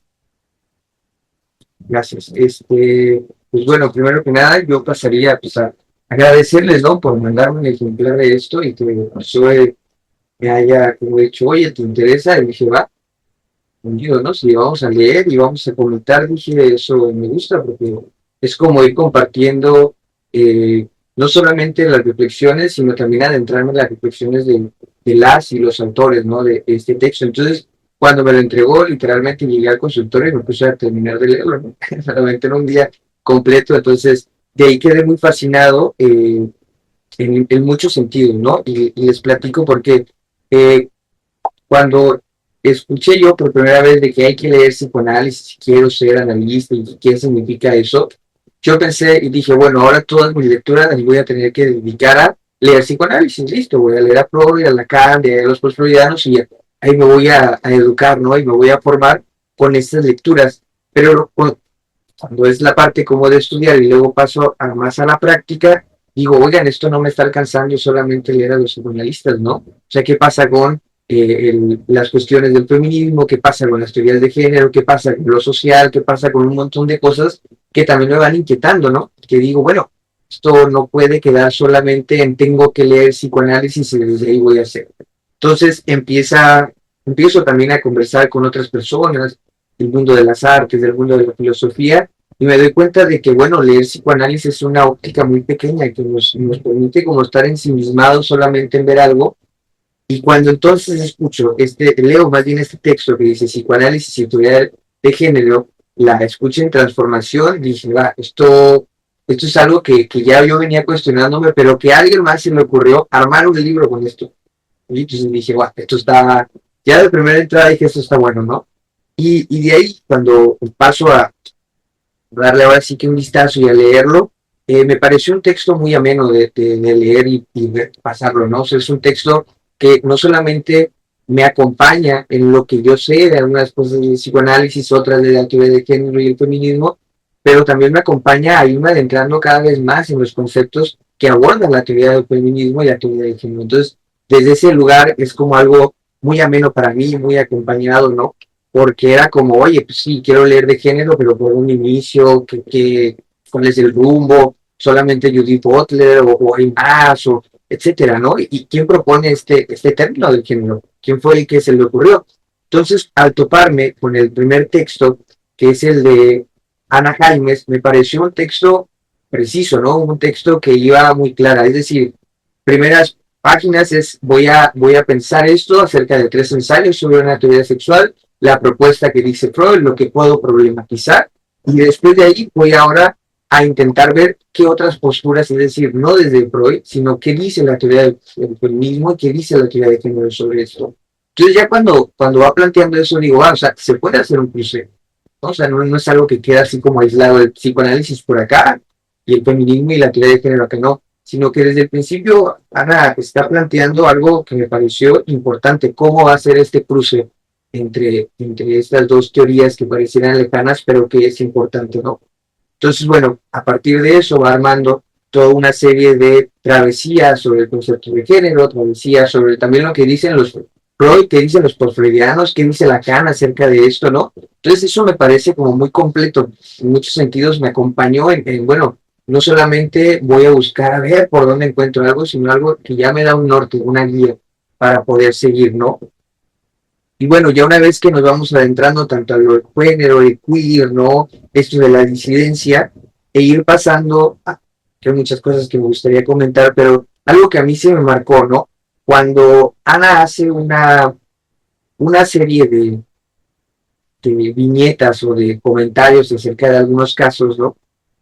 Gracias. Pues bueno, primero que nada, yo pasaría pues, a agradecerles, ¿no? Por mandarme un ejemplar de esto y que Zoe me haya como dicho, oye, ¿te interesa? Y dije, va, yo, ¿no? Si vamos a leer y vamos a comentar, dije, eso me gusta porque es como ir compartiendo no solamente las reflexiones, sino también adentrarme en las reflexiones de las y los autores, ¿no? De este texto. Entonces, cuando me lo entregó, literalmente llegué al consultorio y me puse a terminar de leerlo, ¿no? Solamente en un día completo. Entonces, de ahí quedé muy fascinado en muchos sentidos, ¿no? Y les platico porque cuando escuché yo por primera vez de que hay que leer psicoanálisis si quiero ser analista y qué significa eso, yo pensé y dije, bueno, ahora todas mis lecturas las voy a tener que dedicar a leer psicoanálisis, listo, voy a leer a Freud, a Lacan, a los postfreudianos y ahí me voy a educar, ¿no? Y me voy a formar con estas lecturas. Pero cuando es la parte como de estudiar y luego paso más a la práctica, digo, oigan, esto no me está alcanzando solamente leer a los psicoanalistas, ¿no? O sea, ¿qué pasa con las cuestiones del feminismo? ¿Qué pasa con las teorías de género? ¿Qué pasa con lo social? ¿Qué pasa con un montón de cosas que también me van inquietando, ¿no? Que digo, bueno, esto no puede quedar solamente en tengo que leer psicoanálisis y desde ahí voy a hacer. Entonces empiezo también a conversar con otras personas del mundo de las artes, del mundo de la filosofía, y me doy cuenta de que, bueno, leer psicoanálisis es una óptica muy pequeña que nos permite como estar ensimismados solamente en ver algo. Y cuando entonces leo más bien este texto que dice psicoanálisis y teoría de género, la escucho en transformación, dije, va, esto es algo que ya yo venía cuestionándome, pero que a alguien más se le ocurrió armar un libro con esto. Y entonces dije, va, esto está, ya de primera entrada dije, esto está bueno, ¿no? Y de ahí, cuando paso a darle ahora sí que un vistazo y a leerlo, me pareció un texto muy ameno de leer y pasarlo, ¿no? O sea, es un texto que no solamente me acompaña en lo que yo sé de algunas cosas de psicoanálisis, otras de la teoría de género y el feminismo, pero también me acompaña a irme adentrando cada vez más en los conceptos que abordan la teoría del feminismo y la teoría de género. Entonces, desde ese lugar es como algo muy ameno para mí, muy acompañado, ¿no? Porque era como, oye, pues sí, quiero leer de género, pero por un inicio, cuál es el rumbo, solamente Judith Butler o hay más, o etcétera, ¿no? ¿Y quién propone este término del género? ¿Quién fue el que se le ocurrió? Entonces, al toparme con el primer texto, que es el de Ana Jaimes, me pareció un texto preciso, ¿no? Un texto que iba muy clara, es decir, primeras páginas es voy a pensar esto acerca de 3 ensayos sobre una teoría sexual, la propuesta que dice Freud, lo que puedo problematizar, y después de ahí voy ahora a intentar ver qué otras posturas, es decir, no desde Freud, sino qué dice la teoría del feminismo y qué dice la teoría de género sobre esto. Entonces ya cuando va planteando eso, digo, o sea, se puede hacer un cruce, ¿no? O sea, no es algo que queda así como aislado del psicoanálisis por acá y el feminismo y la teoría de género acá no, sino que desde el principio Ana está planteando algo que me pareció importante, cómo va a ser este cruce entre estas dos teorías que parecieran lejanas, pero que es importante, ¿no? Entonces, bueno, a partir de eso va armando toda una serie de travesías sobre el concepto de género, travesías sobre también lo que dicen los Freud, que dicen los postfreudianos, qué dice Lacan acerca de esto, ¿no? Entonces eso me parece como muy completo, en muchos sentidos me acompañó bueno, no solamente voy a buscar a ver por dónde encuentro algo, sino algo que ya me da un norte, una guía para poder seguir, ¿no? Y bueno, ya una vez que nos vamos adentrando tanto a lo de género, de queer, ¿no? Esto de la disidencia, e ir pasando, que hay muchas cosas que me gustaría comentar, pero algo que a mí se me marcó, ¿no? Cuando Ana hace una serie de viñetas o de comentarios acerca de algunos casos, ¿no?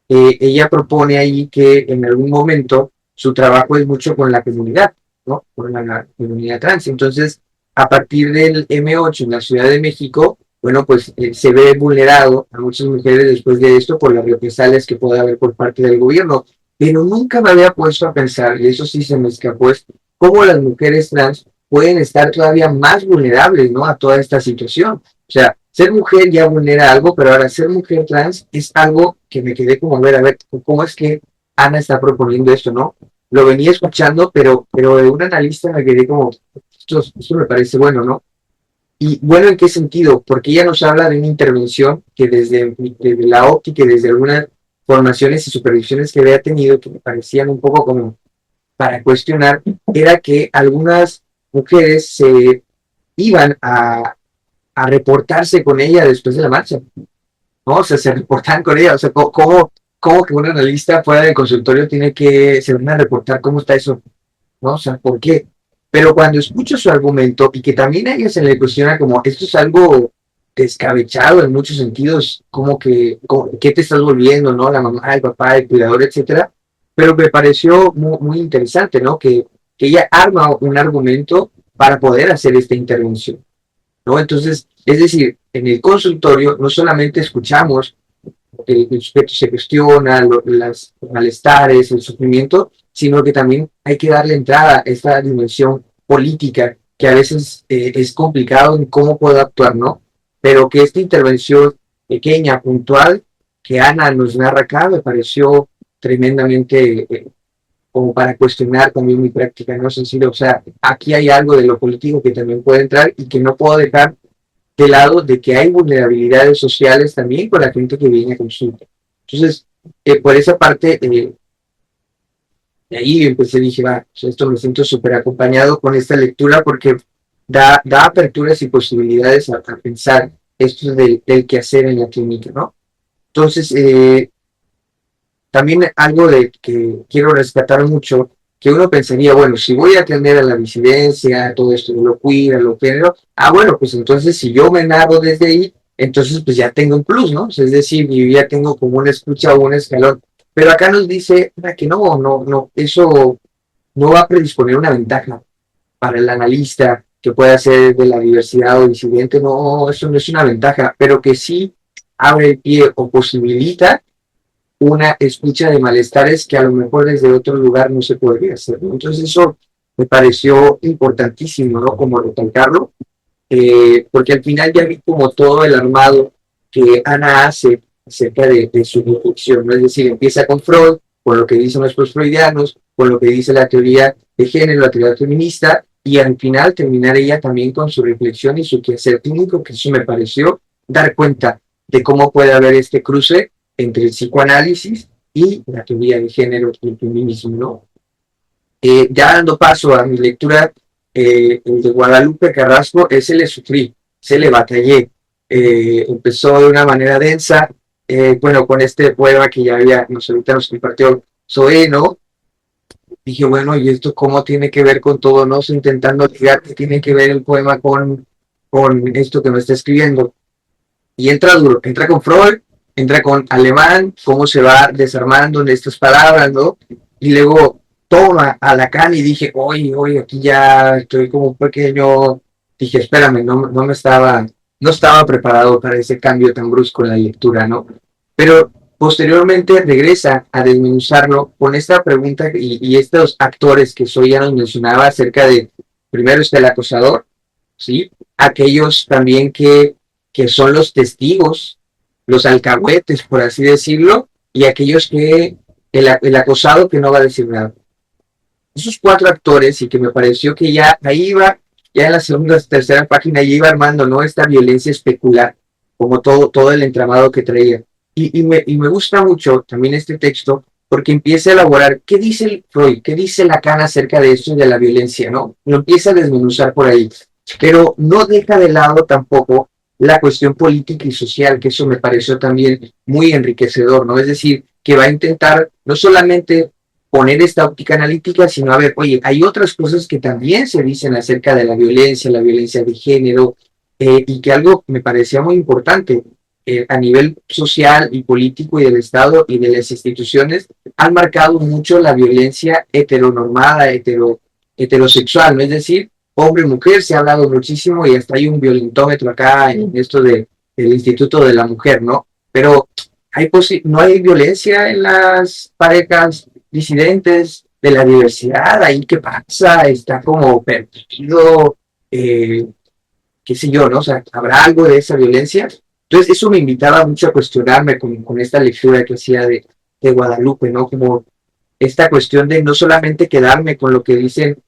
Ella propone ahí que en algún momento su trabajo es mucho con la comunidad, ¿no? Con la comunidad trans. Entonces, a partir del M8 en la Ciudad de México, bueno, pues se ve vulnerado a muchas mujeres después de esto por las represalias que puede haber por parte del gobierno. Pero nunca me había puesto a pensar, y eso sí se me escapó, es cómo las mujeres trans pueden estar todavía más vulnerables, ¿no? A toda esta situación. O sea, ser mujer ya vulnera algo, pero ahora ser mujer trans es algo que me quedé como, a ver, ¿cómo es que Ana está proponiendo esto, no? Lo venía escuchando, pero de un analista me quedé como, esto me parece bueno, ¿no? Y bueno, ¿en qué sentido? Porque ella nos habla de una intervención que desde la óptica y desde algunas formaciones y supervisiones que había tenido, que me parecían un poco como para cuestionar, era que algunas mujeres se iban a reportarse con ella después de la marcha, ¿no? O sea, se reportaban con ella, o sea, ¿cómo que un analista fuera del consultorio tiene que se van a reportar? ¿Cómo está eso? ¿No? O sea, ¿por qué? Pero cuando escucho su argumento y que también a ella se le cuestiona como esto es algo descabechado en muchos sentidos, ¿qué te estás volviendo, no? La mamá, el papá, el cuidador, etcétera. Pero me pareció muy interesante, ¿no? Que ella arma un argumento para poder hacer esta intervención, ¿no? Entonces, es decir, en el consultorio no solamente escuchamos que el sujeto se cuestiona, los malestares, el sufrimiento, sino que también hay que darle entrada a esta dimensión política que a veces es complicado en cómo puedo actuar, ¿no? Pero que esta intervención pequeña, puntual, que Ana nos narra acá, me pareció tremendamente como para cuestionar también mi práctica, ¿no? Sencillo, o sea, aquí hay algo de lo político que también puede entrar y que no puedo dejar de lado de que hay vulnerabilidades sociales también con la gente que viene a consulta. Entonces, por esa parte, Y ahí empecé, dije, va, esto me siento súper acompañado con esta lectura porque da aperturas y posibilidades a pensar esto del quehacer en la clínica, ¿no? Entonces, también algo de que quiero rescatar mucho, que uno pensaría, bueno, si voy a atender a la disidencia, todo esto lo cuida, lo género, bueno, pues entonces si yo me narro desde ahí, entonces pues ya tengo un plus, ¿no? Es decir, yo ya tengo como una escucha o un escalón. Pero acá nos dice que no, eso no va a predisponer una ventaja para el analista que pueda ser de la diversidad o disidente, no, eso no es una ventaja, pero que sí abre el pie o posibilita una escucha de malestares que a lo mejor desde otro lugar no se podría hacer, ¿no? Entonces eso me pareció importantísimo, ¿no? Como recalcarlo, porque al final ya vi como todo el armado que Ana hace acerca de su reflexión, ¿no? Es decir, empieza con Freud, con lo que dicen los postfreudianos, con lo que dice la teoría de género, la teoría feminista, y al final terminar ella también con su reflexión y su quehacer clínico, que eso me pareció dar cuenta de cómo puede haber este cruce entre el psicoanálisis y la teoría de género y el feminismo, ¿no? Ya dando paso a mi lectura, el de Guadalupe Carrasco, ese le sufrí, se le batallé. Empezó de una manera densa, bueno, con este poema que ya había, ahorita nos compartió Zoe, ¿no? Dije, bueno, ¿y esto cómo tiene que ver con todo, no? Intentando ligar qué tiene que ver el poema con esto que me está escribiendo. Y entra duro, entra con Freud, entra con Alemán, cómo se va desarmando en estas palabras, ¿no? Y luego toma a Lacan y dije, oye, aquí ya estoy como un pequeño, dije, espérame, no estaba preparado para ese cambio tan brusco en la lectura, ¿no? Pero posteriormente regresa a desmenuzarlo con esta pregunta y estos actores que Soy ya nos mencionaba acerca de, primero está el acosador, ¿sí? Aquellos también que son los testigos, los alcahuetes, por así decirlo, y aquellos que, el acosado que no va a decir nada. Esos cuatro actores, y que me pareció que ya ahí iba, ya en la segunda, tercera página, ya iba armando, ¿no? Esta violencia especular, como todo el entramado que traía. Y me gusta mucho también este texto, porque empieza a elaborar, ¿qué dice el Freud? ¿Qué dice Lacan acerca de esto y de la violencia, no? Lo empieza a desmenuzar por ahí, pero no deja de lado tampoco la cuestión política y social, que eso me pareció también muy enriquecedor, ¿no? Es decir, que va a intentar no solamente poner esta óptica analítica, sino a ver, oye, hay otras cosas que también se dicen acerca de la violencia de género, y que algo me parecía muy importante a nivel social y político y del Estado y de las instituciones, han marcado mucho la violencia heteronormada, heterosexual, ¿no? Es decir, hombre-mujer, se ha hablado muchísimo y hasta hay un violentómetro acá en esto del Instituto de la Mujer, ¿no? Pero no hay violencia en las parejas disidentes de la diversidad, ahí qué pasa, está como permitido, qué sé yo, ¿no? O sea, ¿habrá algo de esa violencia? Entonces eso me invitaba mucho a cuestionarme con esta lectura que hacía de Guadalupe, ¿no? Como esta cuestión de no solamente quedarme con lo que dicen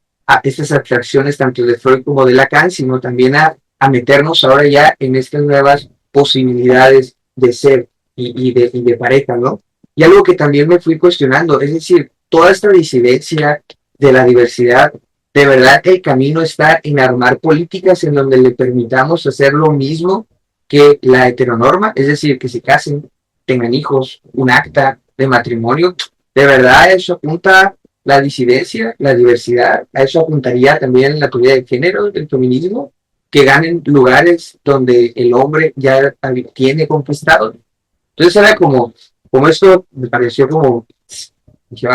estas abstracciones tanto de Freud como de Lacan, sino también a meternos ahora ya en estas nuevas posibilidades de ser y de pareja, ¿no? Y algo que también me fui cuestionando, es decir, toda esta disidencia de la diversidad, de verdad el camino está en armar políticas en donde le permitamos hacer lo mismo que la heteronorma, es decir, que se casen, tengan hijos, un acta de matrimonio. De verdad eso apunta la disidencia, la diversidad, a eso apuntaría también la teoría de género, del feminismo, que ganen lugares donde el hombre ya tiene conquistado. Entonces era como esto me pareció como, dije,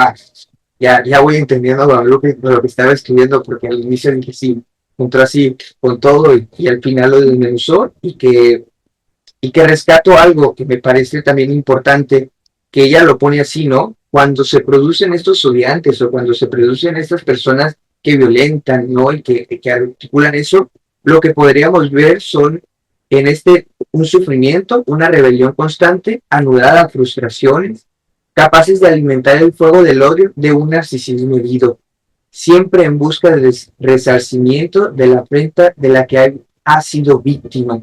ya voy entendiendo lo que estaba escribiendo, porque al inicio dije, sí, entró así con todo y al final lo desmenuzó y que rescato algo que me parece también importante, que ella lo pone así, ¿no? Cuando se producen estos estudiantes o cuando se producen estas personas que violentan, ¿no? Y que articulan eso, lo que podríamos ver son en un sufrimiento, una rebelión constante, anudada a frustraciones, capaces de alimentar el fuego del odio de un narcisismo herido, siempre en busca del resarcimiento de la afrenta de la que ha sido víctima.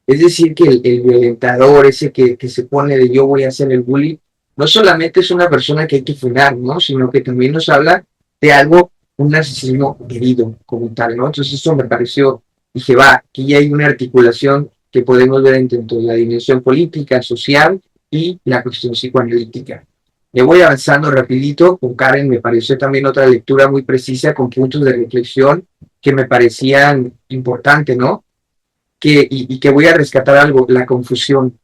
Es decir, que el violentador, ese que se pone de yo voy a hacer el bullying, no solamente es una persona que hay que frenar, ¿no? Sino que también nos habla de algo, un narcisismo herido como tal, ¿no? Entonces eso me pareció, dije, va, aquí hay una articulación que podemos ver entre la dimensión política, social y la cuestión psicoanalítica. Le voy avanzando rapidito, con Karen me pareció también otra lectura muy precisa con puntos de reflexión que me parecían importantes, ¿no? Y que voy a rescatar algo, la confusión.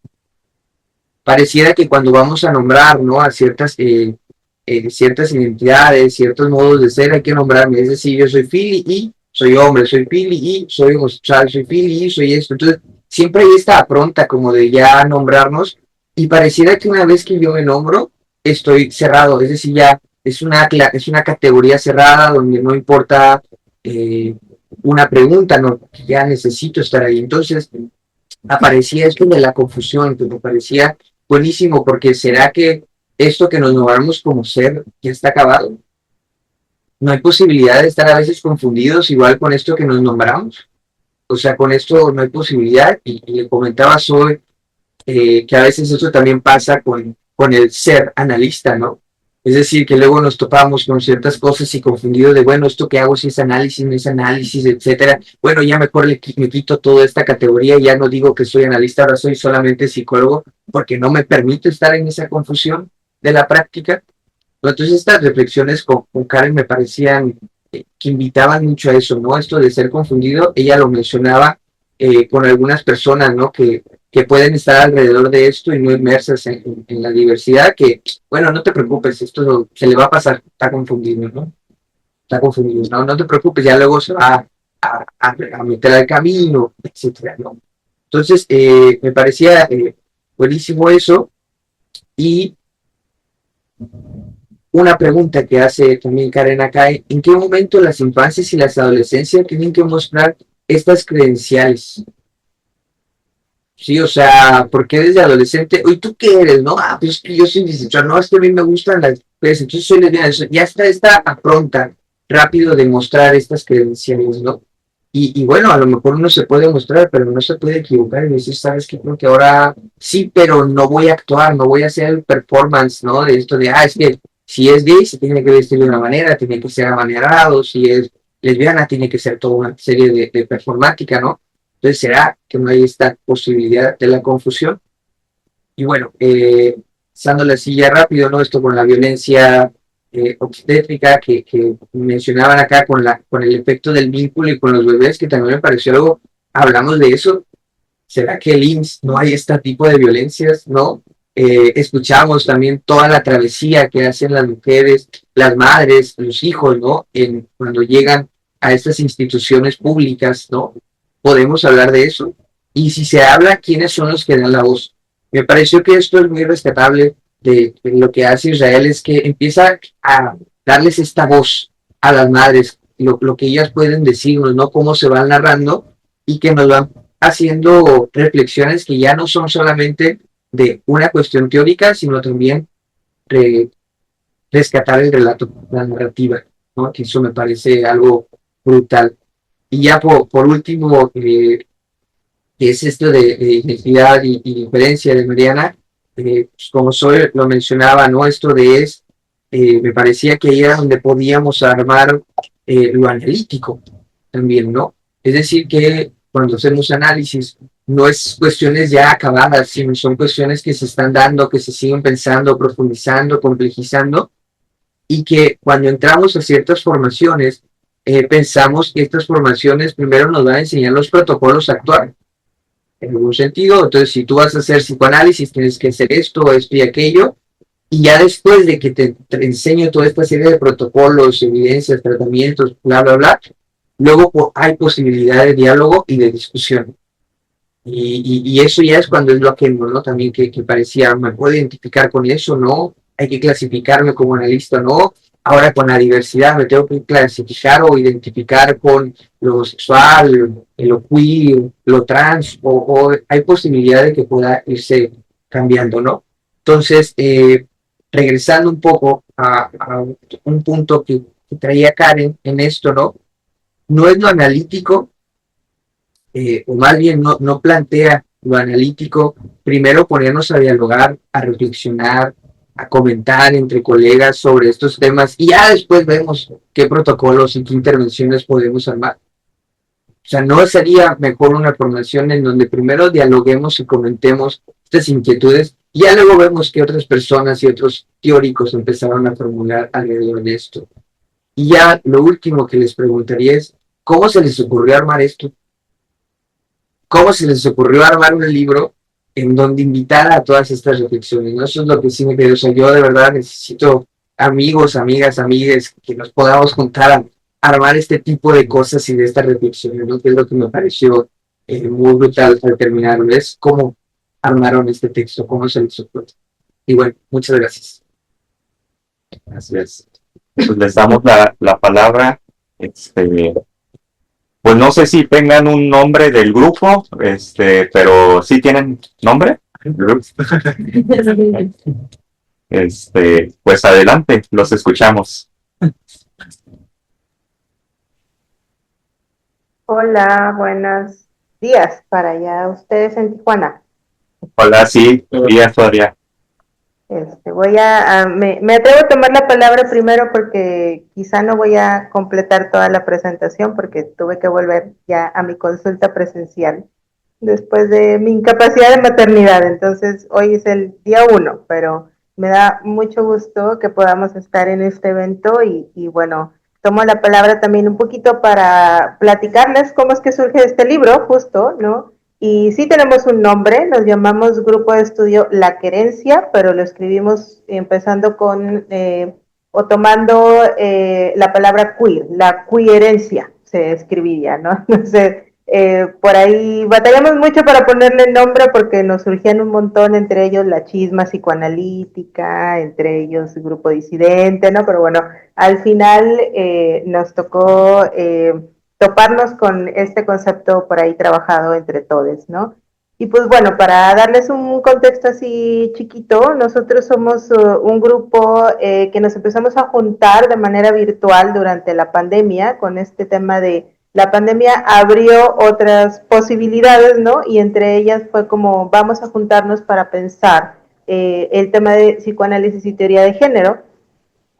Pareciera que cuando vamos a nombrar, ¿no? A ciertas identidades, ciertos modos de ser, hay que nombrarme. Es decir, yo soy Philly y soy hombre, soy Philly y soy homosexual, soy Philly y soy esto. Entonces, siempre hay esta apronta como de ya nombrarnos y pareciera que una vez que yo me nombro, estoy cerrado. Es decir, ya es una categoría cerrada donde no importa eh, una pregunta, no, ya necesito estar ahí. Entonces, aparecía esto de la confusión, que me parecía buenísimo, porque ¿será que esto que nos nombramos como ser ya está acabado? No hay posibilidad de estar a veces confundidos igual con esto que nos nombramos. O sea, con esto no hay posibilidad. Y le comentaba hoy que a veces eso también pasa con el ser analista, ¿no? Es decir, que luego nos topamos con ciertas cosas y confundidos de, bueno, esto que hago si es análisis, no es análisis, etcétera. Bueno, ya mejor me quito toda esta categoría, ya no digo que soy analista, ahora soy solamente psicólogo, porque no me permite estar en esa confusión de la práctica. Entonces estas reflexiones con Karen me parecían que invitaban mucho a eso, ¿no? Esto de ser confundido, ella lo mencionaba con algunas personas, ¿no? Que pueden estar alrededor de esto y no inmersas en la diversidad, que, bueno, no te preocupes, esto se le va a pasar, está confundido, ¿no? Está confundido, no, no te preocupes, ya luego se va a meter al camino, etcétera, ¿no? Entonces, me parecía buenísimo eso. Y una pregunta que hace también Karen acá, ¿en qué momento las infancias y las adolescencias tienen que mostrar estas credenciales? Sí, o sea, ¿por qué desde adolescente? ¿Y tú qué eres? No, pues es que yo soy bisexual, no, es que a mí me gustan las mujeres, entonces soy lesbiana. Ya está esta apronta rápido de mostrar estas credenciales, ¿no? Y bueno, a lo mejor uno se puede mostrar, pero no se puede equivocar y decir, sabes qué, creo que ahora sí, pero no voy a actuar, no voy a hacer el performance, ¿no? De esto de, es que si es gay se tiene que vestir de una manera, tiene que ser amanerado, si es lesbiana tiene que ser toda una serie de performática, ¿no? Entonces, ¿será que no hay esta posibilidad de la confusión? Y bueno, dándole así ya rápido, ¿no? Esto con la violencia obstétrica que mencionaban acá con el efecto del vínculo y con los bebés, que también me pareció algo, hablamos de eso. ¿Será que el IMSS no hay este tipo de violencias, no? Escuchamos también toda la travesía que hacen las mujeres, las madres, los hijos, ¿no? Cuando llegan a estas instituciones públicas, ¿no? Podemos hablar de eso. Y si se habla, ¿quiénes son los que dan la voz? Me pareció que esto es muy rescatable de lo que hace Israel, es que empieza a darles esta voz a las madres, lo que ellas pueden decirnos, ¿no? Cómo se van narrando y que nos van haciendo reflexiones que ya no son solamente de una cuestión teórica, sino también rescatar el relato, la narrativa, ¿no? Que eso me parece algo brutal. Y ya por último, que es esto de identidad y diferencia de Mariana, pues como Zoe lo mencionaba, ¿no? Esto de me parecía que ahí era donde podíamos armar lo analítico también, ¿no? Es decir, que cuando hacemos análisis, no es cuestiones ya acabadas, sino son cuestiones que se están dando, que se siguen pensando, profundizando, complejizando, y que cuando entramos a ciertas formaciones, pensamos que estas formaciones primero nos van a enseñar los protocolos a actuar, en algún sentido. Entonces, si tú vas a hacer psicoanálisis, tienes que hacer esto y aquello, y ya después de que te enseño toda esta serie de protocolos, evidencias, tratamientos, bla, bla, bla, luego hay posibilidad de diálogo y de discusión. Y eso ya es cuando es lo que, ¿no? También que parecía, me puedo identificar con eso, ¿no? Hay que clasificarme como analista, ¿no? Ahora con la diversidad me tengo que clasificar o identificar con lo homosexual, lo queer, lo trans, o hay posibilidad de que pueda irse cambiando, ¿no? Entonces, regresando un poco a un punto que traía Karen en esto, ¿no? No es lo analítico, o más bien no plantea lo analítico, primero ponernos a dialogar, a reflexionar, a comentar entre colegas sobre estos temas y ya después vemos qué protocolos y qué intervenciones podemos armar. O sea, ¿no sería mejor una formación en donde primero dialoguemos y comentemos estas inquietudes y ya luego vemos que otras personas y otros teóricos empezaron a formular alrededor de esto? Y ya lo último que les preguntaría es, ¿cómo se les ocurrió armar esto? ¿Cómo se les ocurrió armar un libro en donde invitar a todas estas reflexiones? ¿No? Eso es lo que sí me quedó. O sea, yo de verdad necesito amigos, amigas, amigues, que nos podamos juntar a armar este tipo de cosas y de estas reflexiones, ¿no? Que es lo que me pareció muy brutal al terminar. ¿Ves cómo armaron este texto? ¿Cómo se les ocurrió? Y bueno, muchas gracias. Así es. Pues les damos la palabra. Pues no sé si tengan un nombre del grupo, pero sí tienen nombre. Pues adelante, los escuchamos. Hola, buenos días para allá ustedes en Tijuana. Hola, sí, días todavía. Me atrevo a tomar la palabra primero porque quizá no voy a completar toda la presentación porque tuve que volver ya a mi consulta presencial después de mi incapacidad de maternidad. Entonces, hoy es el día 1, pero me da mucho gusto que podamos estar en este evento y bueno, tomo la palabra también un poquito para platicarles cómo es que surge este libro, justo, ¿no? Y sí tenemos un nombre, nos llamamos Grupo de Estudio La Querencia, pero lo escribimos empezando con o tomando la palabra queer, la queerencia se escribiría, ¿no? Entonces, por ahí batallamos mucho para ponerle nombre porque nos surgían un montón, entre ellos la chisma psicoanalítica, entre ellos el grupo disidente, ¿no? Pero bueno, al final nos tocó toparnos con este concepto por ahí trabajado entre todos, ¿no? Y pues bueno, para darles un contexto así chiquito, nosotros somos un grupo que nos empezamos a juntar de manera virtual durante la pandemia con este tema de la pandemia abrió otras posibilidades, ¿no? Y entre ellas fue como vamos a juntarnos para pensar el tema de psicoanálisis y teoría de género.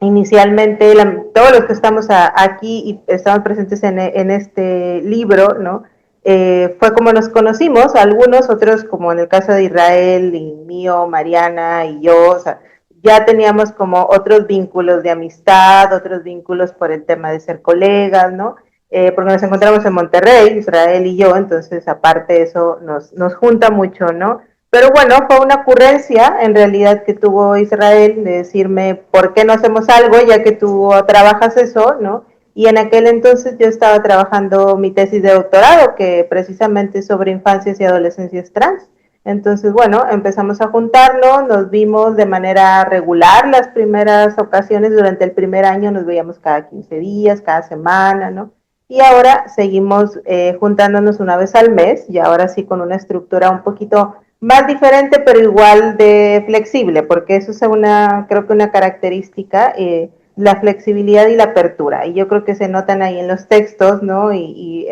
Inicialmente, todos los que estamos aquí y estamos presentes en este libro, ¿no? Fue como nos conocimos, algunos, otros como en el caso de Israel y mío, Mariana y yo, o sea, ya teníamos como otros vínculos de amistad, otros vínculos por el tema de ser colegas, ¿no? Porque nos encontramos en Monterrey, Israel y yo, entonces aparte eso nos junta mucho, ¿no? Pero bueno, fue una ocurrencia en realidad que tuvo Israel de decirme, ¿por qué no hacemos algo ya que tú trabajas eso, ¿no? Y en aquel entonces yo estaba trabajando mi tesis de doctorado, que precisamente es sobre infancias y adolescencias trans. Entonces, bueno, empezamos a juntarnos, nos vimos de manera regular las primeras ocasiones, durante el primer año nos veíamos cada 15 días, cada semana, ¿no? Y ahora seguimos juntándonos una vez al mes, y ahora sí con una estructura un poquito más diferente, pero igual de flexible, porque eso es creo que una característica, la flexibilidad y la apertura. Y yo creo que se notan ahí en los textos, ¿no? Y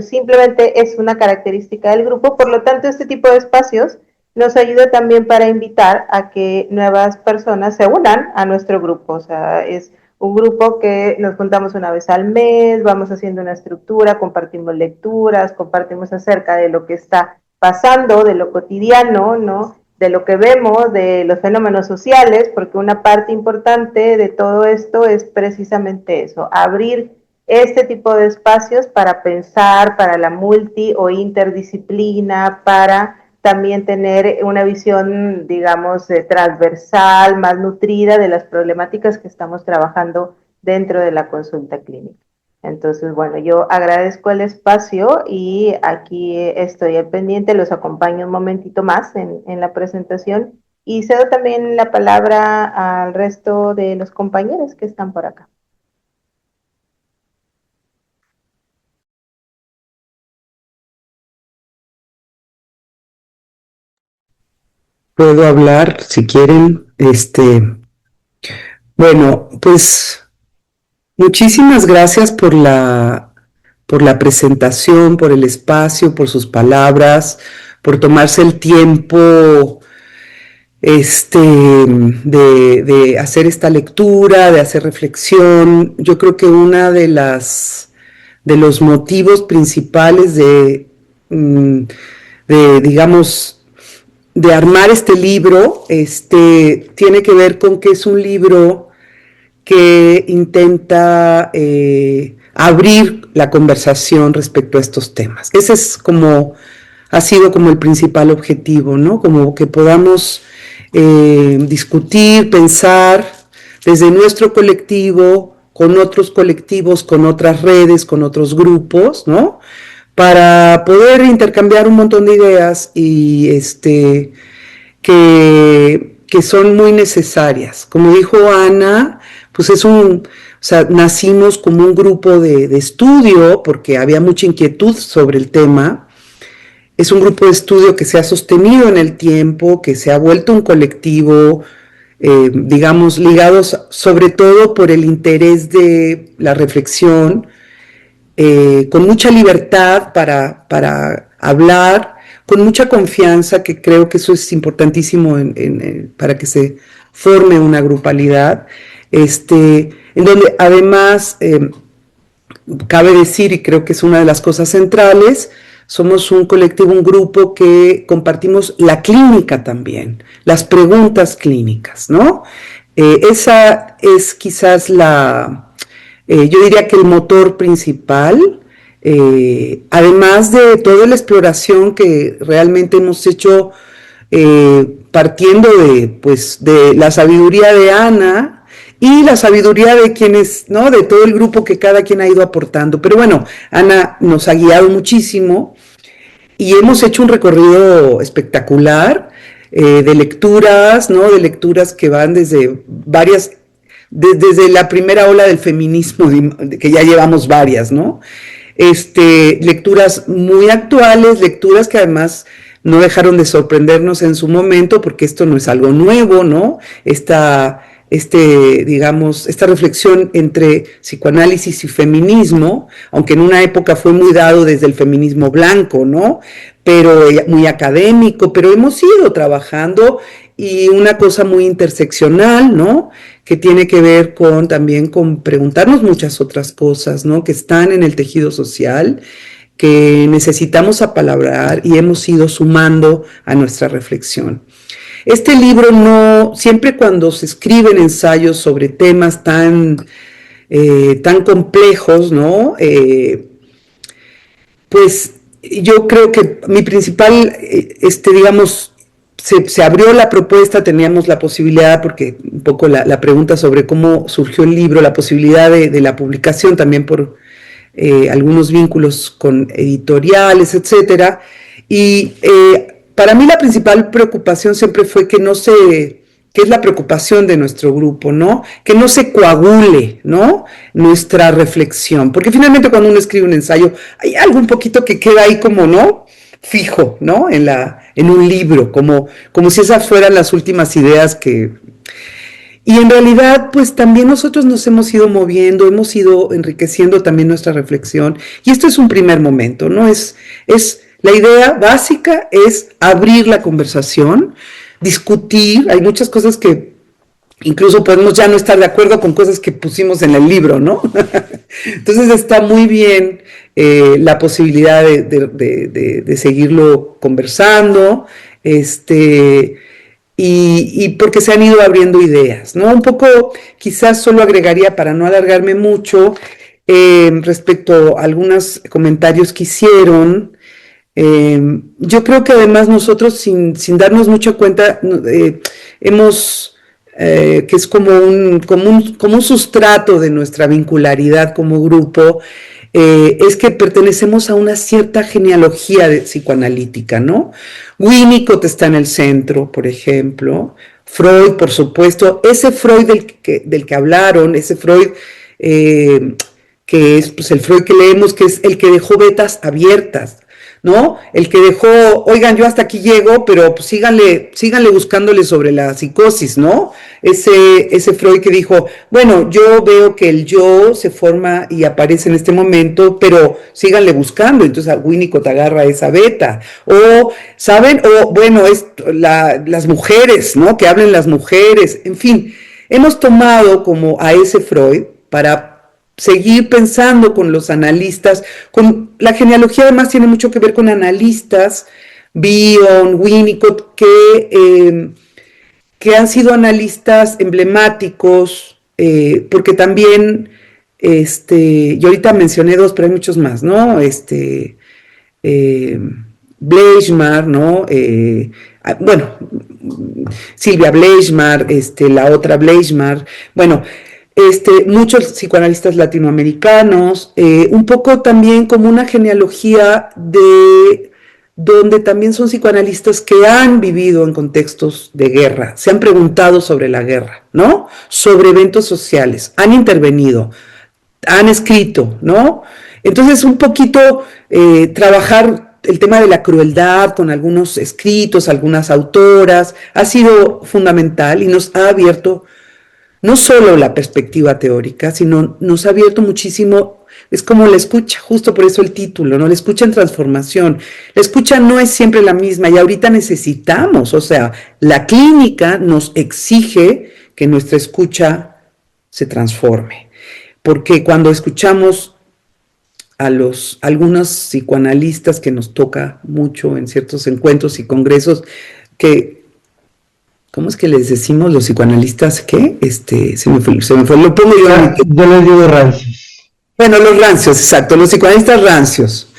simplemente es una característica del grupo. Por lo tanto, este tipo de espacios nos ayuda también para invitar a que nuevas personas se unan a nuestro grupo. O sea, es un grupo que nos juntamos una vez al mes, vamos haciendo una estructura, compartimos lecturas, compartimos acerca de lo que está pasando, de lo cotidiano, ¿no? De lo que vemos, de los fenómenos sociales, porque una parte importante de todo esto es precisamente eso, abrir este tipo de espacios para pensar, para la multi o interdisciplina, para también tener una visión, digamos, transversal, más nutrida de las problemáticas que estamos trabajando dentro de la consulta clínica. Entonces, bueno, yo agradezco el espacio y aquí estoy al pendiente, los acompaño un momentito más en la presentación y cedo también la palabra al resto de los compañeros que están por acá. Puedo hablar si quieren. Bueno, pues muchísimas gracias por la presentación, por el espacio, por sus palabras, por tomarse el tiempo de hacer esta lectura, de hacer reflexión. Yo creo que una de los motivos principales digamos, de armar este libro, tiene que ver con que es un libro que intenta abrir la conversación respecto a estos temas. Ese ha sido como el principal objetivo, ¿no? Como que podamos discutir, pensar desde nuestro colectivo, con otros colectivos, con otras redes, con otros grupos, ¿no? Para poder intercambiar un montón de ideas y que son muy necesarias. Como dijo Ana, pues o sea, nacimos como un grupo de estudio porque había mucha inquietud sobre el tema. Es un grupo de estudio que se ha sostenido en el tiempo, que se ha vuelto un colectivo, digamos, ligados sobre todo por el interés de la reflexión, con mucha libertad para hablar, con mucha confianza, que creo que eso es importantísimo para que se forme una grupalidad, en donde además cabe decir, y creo que es una de las cosas centrales, somos un colectivo, un grupo que compartimos la clínica también, las preguntas clínicas, ¿no? Esa es quizás yo diría que el motor principal, además de toda la exploración que realmente hemos hecho partiendo de la sabiduría de Ana y la sabiduría de quienes, ¿no? De todo el grupo que cada quien ha ido aportando. Pero bueno, Ana nos ha guiado muchísimo y hemos hecho un recorrido espectacular de lecturas, ¿no? De lecturas que van desde la primera ola del feminismo, que ya llevamos varias, ¿no? Lecturas muy actuales, lecturas que además no dejaron de sorprendernos en su momento, porque esto no es algo nuevo, ¿no? Digamos, esta reflexión entre psicoanálisis y feminismo, aunque en una época fue muy dado desde el feminismo blanco, ¿no? Pero muy académico, pero hemos ido trabajando, y una cosa muy interseccional, ¿no? Que tiene que ver también con preguntarnos muchas otras cosas, ¿no? Que están en el tejido social, que necesitamos apalabrar y hemos ido sumando a nuestra reflexión. Este libro siempre cuando se escriben ensayos sobre temas tan complejos, ¿no? Pues yo creo que mi principal, digamos, se abrió la propuesta, teníamos la posibilidad, porque un poco la pregunta sobre cómo surgió el libro, la posibilidad de la publicación también por algunos vínculos con editoriales, etcétera. Y para mí la principal preocupación siempre fue que es la preocupación de nuestro grupo, ¿no? Que no se coagule, ¿no? Nuestra reflexión, porque finalmente cuando uno escribe un ensayo, hay algo un poquito que queda ahí como, ¿no? Fijo, ¿no? En un libro, como si esas fueran las últimas ideas Y en realidad, pues también nosotros nos hemos ido moviendo, hemos ido enriqueciendo también nuestra reflexión, y esto es un primer momento, ¿no? La idea básica es abrir la conversación, discutir. Hay muchas cosas que incluso podemos ya no estar de acuerdo con cosas que pusimos en el libro, ¿no? Entonces está muy bien la posibilidad de seguirlo conversando, y porque se han ido abriendo ideas, ¿no? Un poco, quizás solo agregaría, para no alargarme mucho, respecto a algunos comentarios que hicieron. Yo creo que además nosotros, sin darnos mucha cuenta, hemos... que es como un sustrato de nuestra vincularidad como grupo, es que pertenecemos a una cierta genealogía psicoanalítica, ¿no? Winnicott está en el centro, por ejemplo, Freud, por supuesto, ese Freud del que hablaron, ese Freud que es pues, el Freud que leemos, que es el que dejó vetas abiertas, ¿no? El que dejó, oigan, yo hasta aquí llego, pero pues síganle buscándole sobre la psicosis, ¿no? Ese Freud que dijo, bueno, yo veo que el yo se forma y aparece en este momento, pero síganle buscando. Entonces a Winnicott agarra esa beta. O, ¿saben? O, bueno, las mujeres, ¿no? Que hablen las mujeres. En fin, hemos tomado como a ese Freud para seguir pensando con los analistas, la genealogía además tiene mucho que ver con analistas, Bion, Winnicott, que han sido analistas emblemáticos, porque también, yo ahorita mencioné dos, pero hay muchos más, ¿no? Bleichmar, ¿no? Bueno, Silvia Bleichmar, la otra Bleichmar, bueno, muchos psicoanalistas latinoamericanos, un poco también como una genealogía donde también son psicoanalistas que han vivido en contextos de guerra, se han preguntado sobre la guerra, ¿no? Sobre eventos sociales, han intervenido, han escrito, ¿no? Entonces, un poquito trabajar el tema de la crueldad con algunos escritos, algunas autoras, ha sido fundamental y nos ha abierto no solo la perspectiva teórica, sino nos ha abierto muchísimo, es como la escucha, justo por eso el título, ¿no? La escucha en transformación. La escucha no es siempre la misma y ahorita necesitamos, o sea, la clínica nos exige que nuestra escucha se transforme, porque cuando escuchamos a algunos psicoanalistas que nos toca mucho en ciertos encuentros y congresos, ¿cómo es que les decimos los psicoanalistas? ¿Qué? Se me fue, lo pongo yo. Yo les digo rancios. Bueno, los rancios, exacto, los psicoanalistas rancios.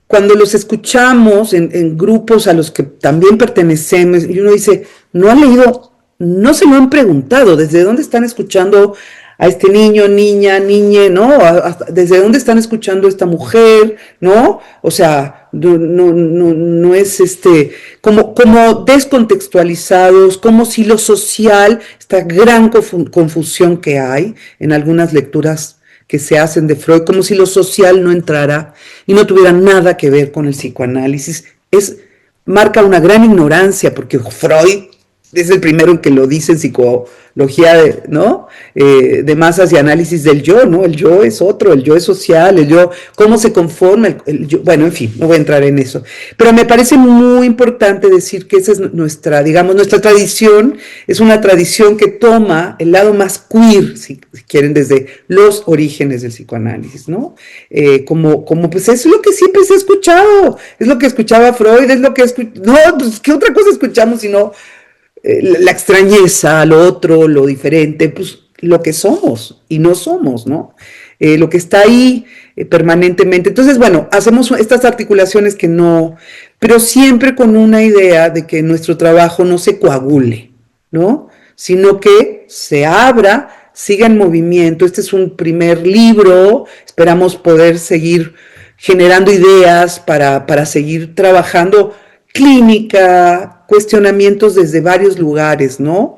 Cuando los escuchamos en grupos a los que también pertenecemos, y uno dice, no han leído, no se lo han preguntado, ¿desde dónde están escuchando a este niño, niña, niñe, ¿no? ¿Desde dónde están escuchando a esta mujer, ¿no? O sea, no es como descontextualizados, como si lo social, esta gran confusión que hay en algunas lecturas que se hacen de Freud, como si lo social no entrara y no tuviera nada que ver con el psicoanálisis, marca una gran ignorancia, porque Freud es el primero en que lo dice en psicología, ¿no? De masas y análisis del yo, ¿no? El yo es otro, el yo es social, el yo, cómo se conforma el yo. Bueno, en fin, no voy a entrar en eso. Pero me parece muy importante decir que esa es nuestra tradición, es una tradición que toma el lado más queer, si quieren, desde los orígenes del psicoanálisis, ¿no? Como pues es lo que siempre se ha escuchado, es lo que escuchaba Freud, es lo que no, pues ¿qué otra cosa escuchamos sino la extrañeza, lo otro, lo diferente, pues lo que somos y no somos, ¿no? Lo que está ahí permanentemente. Entonces, bueno, hacemos estas articulaciones que no, pero siempre con una idea de que nuestro trabajo no se coagule, ¿no? Sino que se abra, siga en movimiento. Este es un primer libro, esperamos poder seguir generando ideas para seguir trabajando clínica, cuestionamientos desde varios lugares, ¿no?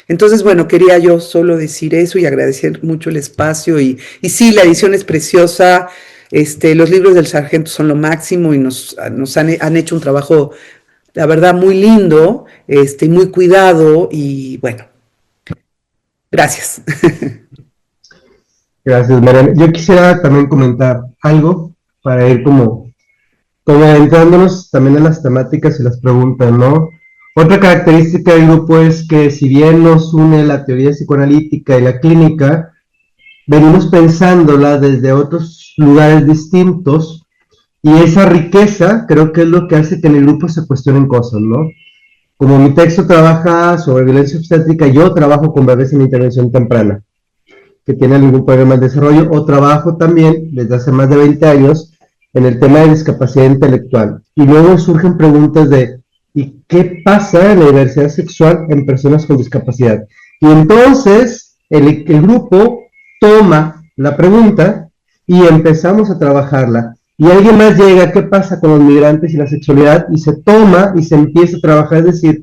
Entonces, bueno, quería yo solo decir eso y agradecer mucho el espacio y sí, la edición es preciosa, los libros del Sargento son lo máximo y nos han hecho un trabajo, la verdad, muy lindo, muy cuidado y bueno, gracias. Gracias, Mariana. Yo quisiera también comentar algo para ir como adentrándonos también en las temáticas y las preguntas, ¿no? Otra característica del grupo es que si bien nos une la teoría psicoanalítica y la clínica, venimos pensándola desde otros lugares distintos y esa riqueza creo que es lo que hace que en el grupo se cuestionen cosas, ¿no? Como mi texto trabaja sobre violencia obstétrica, yo trabajo con bebés en intervención temprana que tienen algún problema de desarrollo, o trabajo también desde hace más de 20 años en el tema de discapacidad intelectual. Y luego surgen preguntas de, ¿y qué pasa en la diversidad sexual en personas con discapacidad? Y entonces el grupo toma la pregunta y empezamos a trabajarla. Y alguien más llega, ¿qué pasa con los migrantes y la sexualidad? Y se toma y se empieza a trabajar, es decir,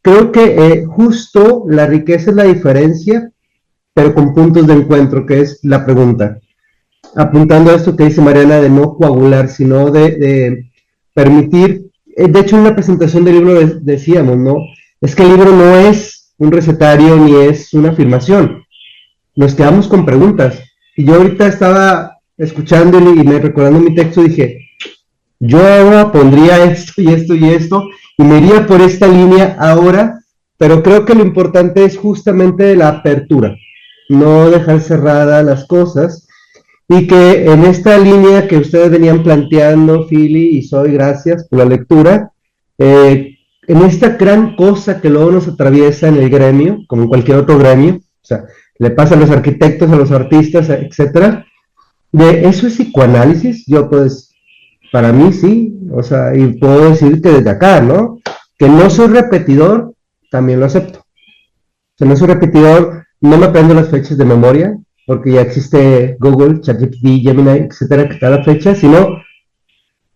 creo que justo la riqueza es la diferencia, pero con puntos de encuentro, que es la pregunta. apuntando a esto que dice Mariana de no coagular, sino de permitir, de hecho en la presentación del libro decíamos, ¿no? Es que el libro no es un recetario ni es una afirmación, nos quedamos con preguntas. Y yo ahorita estaba escuchándole y me recordando mi texto, dije, yo ahora pondría esto y esto y esto, y me iría por esta línea ahora, pero creo que lo importante es justamente la apertura, no dejar cerradas las cosas, y que en esta línea que ustedes venían planteando, Fili y Soy, gracias por la lectura, en esta gran cosa que luego nos atraviesa en el gremio, como en cualquier otro gremio, o sea, le pasa a los arquitectos, a los artistas, etcétera, de eso es psicoanálisis, yo pues, para mí sí, o sea, y puedo decir que desde acá, ¿no? Que no soy repetidor, también lo acepto. O sea, no soy repetidor, no me aprendo las fechas de memoria, porque ya existe Google, ChatGPT, Gemini, etcétera, que está la fecha, sino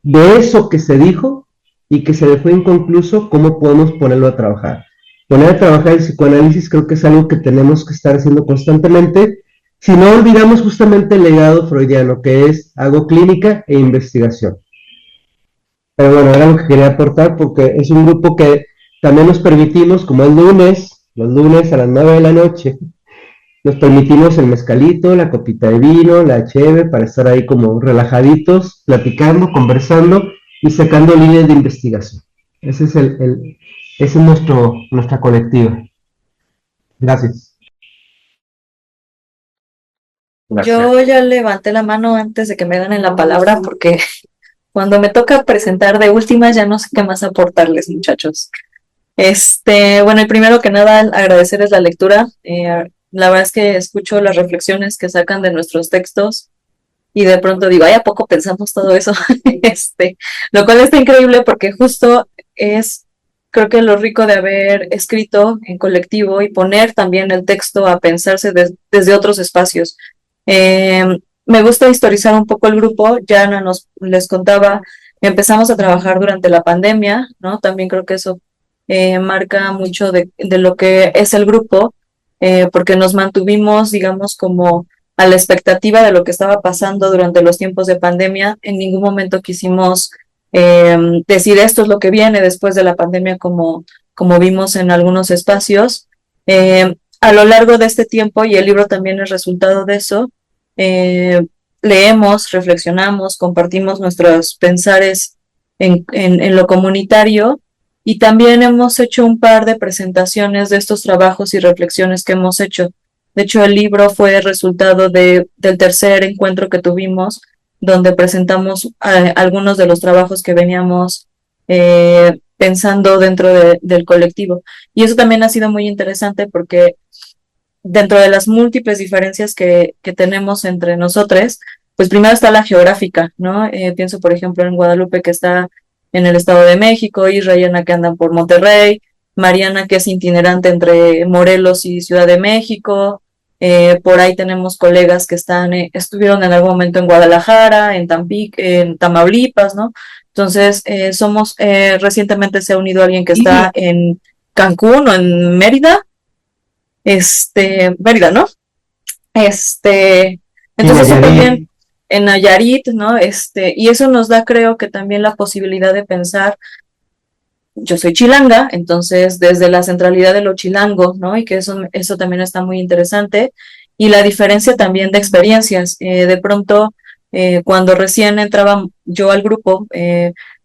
de eso que se dijo y que se dejó inconcluso, ¿cómo podemos ponerlo a trabajar? Poner a trabajar el psicoanálisis creo que es algo que tenemos que estar haciendo constantemente, si no olvidamos justamente el legado freudiano, que es hago clínica e investigación. Pero bueno, era lo que quería aportar porque es un grupo que también nos permitimos, como es lunes, los lunes a las 9 de la noche, nos permitimos el mezcalito, la copita de vino, la cheve, para estar ahí como relajaditos, platicando, conversando y sacando líneas de investigación. Ese es ese es nuestra colectiva. Gracias. Gracias. Yo ya levanté la mano antes de que me ganen la palabra porque cuando me toca presentar de últimas ya no sé qué más aportarles, muchachos. Bueno, y primero que nada agradecerles la lectura. La verdad es que escucho las reflexiones que sacan de nuestros textos y de pronto digo, ay, ¿a poco pensamos todo eso? Lo cual está increíble porque justo es, creo que lo rico de haber escrito en colectivo y poner también el texto a pensarse desde otros espacios. Me gusta historizar un poco el grupo, ya Ana les contaba, empezamos a trabajar durante la pandemia, ¿no? También creo que eso marca mucho de lo que es el grupo, porque nos mantuvimos, digamos, como a la expectativa de lo que estaba pasando durante los tiempos de pandemia. En ningún momento quisimos decir esto es lo que viene después de la pandemia, como vimos en algunos espacios. A lo largo de este tiempo, y el libro también es resultado de eso, leemos, reflexionamos, compartimos nuestros pensares en lo comunitario y también hemos hecho un par de presentaciones de estos trabajos y reflexiones que hemos hecho. De hecho, el libro fue resultado del tercer encuentro que tuvimos, donde presentamos algunos de los trabajos que veníamos pensando dentro del colectivo. Y eso también ha sido muy interesante porque dentro de las múltiples diferencias que tenemos entre nosotros, pues primero está la geográfica, ¿no? Pienso, por ejemplo, en Guadalupe, que está en el Estado de México, Israel, que andan por Monterrey, Mariana, que es itinerante entre Morelos y Ciudad de México, por ahí tenemos colegas que estuvieron en algún momento en Guadalajara, en Tamaulipas, ¿no? Entonces, recientemente se ha unido alguien que está en Cancún o en Mérida, Mérida, ¿no? Entonces eso también en Nayarit, ¿no? Y eso nos da, creo que también la posibilidad de pensar, yo soy chilanga, entonces desde la centralidad de lo chilango, ¿no? Y que eso también está muy interesante. Y la diferencia también de experiencias. De pronto, cuando recién entraba yo al grupo,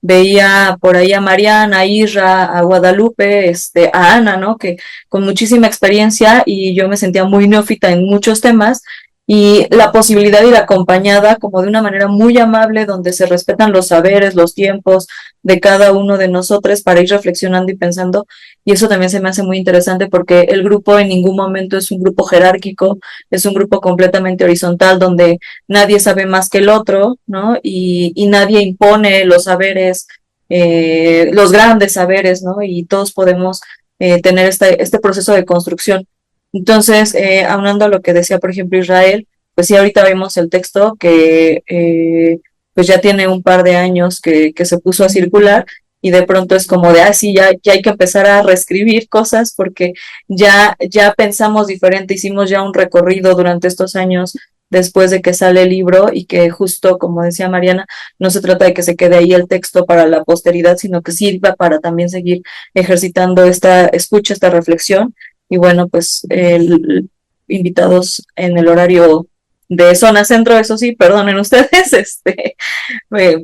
veía por ahí a Mariana, a Isra, a Guadalupe, a Ana, ¿no? Que con muchísima experiencia y yo me sentía muy neófita en muchos temas y la posibilidad de ir acompañada como de una manera muy amable donde se respetan los saberes, los tiempos de cada uno de nosotros para ir reflexionando y pensando, y eso también se me hace muy interesante porque el grupo en ningún momento es un grupo jerárquico, es un grupo completamente horizontal donde nadie sabe más que el otro, ¿no? Y nadie impone los saberes, los grandes saberes, ¿no? Y todos podemos tener este proceso de construcción. Entonces, aunando a lo que decía, por ejemplo, Israel, pues sí, ahorita vemos el texto que pues ya tiene un par de años que se puso a circular y de pronto es como de, sí, ya hay que empezar a reescribir cosas porque ya pensamos diferente, hicimos ya un recorrido durante estos años después de que sale el libro, y que justo, como decía Mariana, no se trata de que se quede ahí el texto para la posteridad, sino que sirva para también seguir ejercitando esta escucha, esta reflexión. Y bueno, pues invitados en el horario de zona centro, eso sí, perdonen ustedes,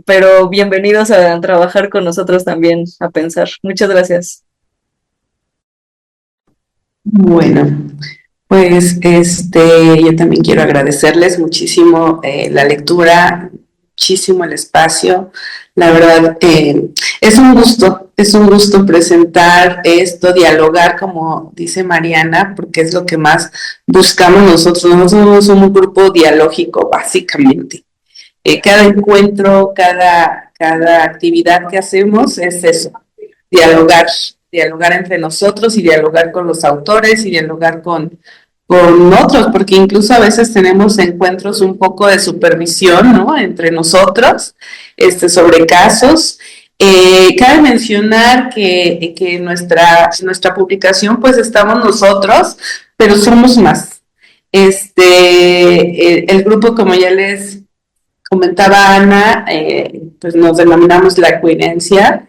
pero bienvenidos a trabajar con nosotros también, a pensar. Muchas gracias. Bueno, pues yo también quiero agradecerles muchísimo la lectura, muchísimo el espacio. La verdad, es un gusto presentar esto, dialogar, como dice Mariana, porque es lo que más buscamos nosotros. Nosotros somos un grupo dialógico, básicamente. Cada encuentro, cada actividad que hacemos es eso, dialogar entre nosotros y dialogar con los autores y dialogar con otros, porque incluso a veces tenemos encuentros un poco de supervisión, ¿no?, entre nosotros, sobre casos. Cabe mencionar que nuestra publicación, pues estamos nosotros, pero somos más. El grupo, como ya les comentaba Ana, pues nos denominamos La Coherencia,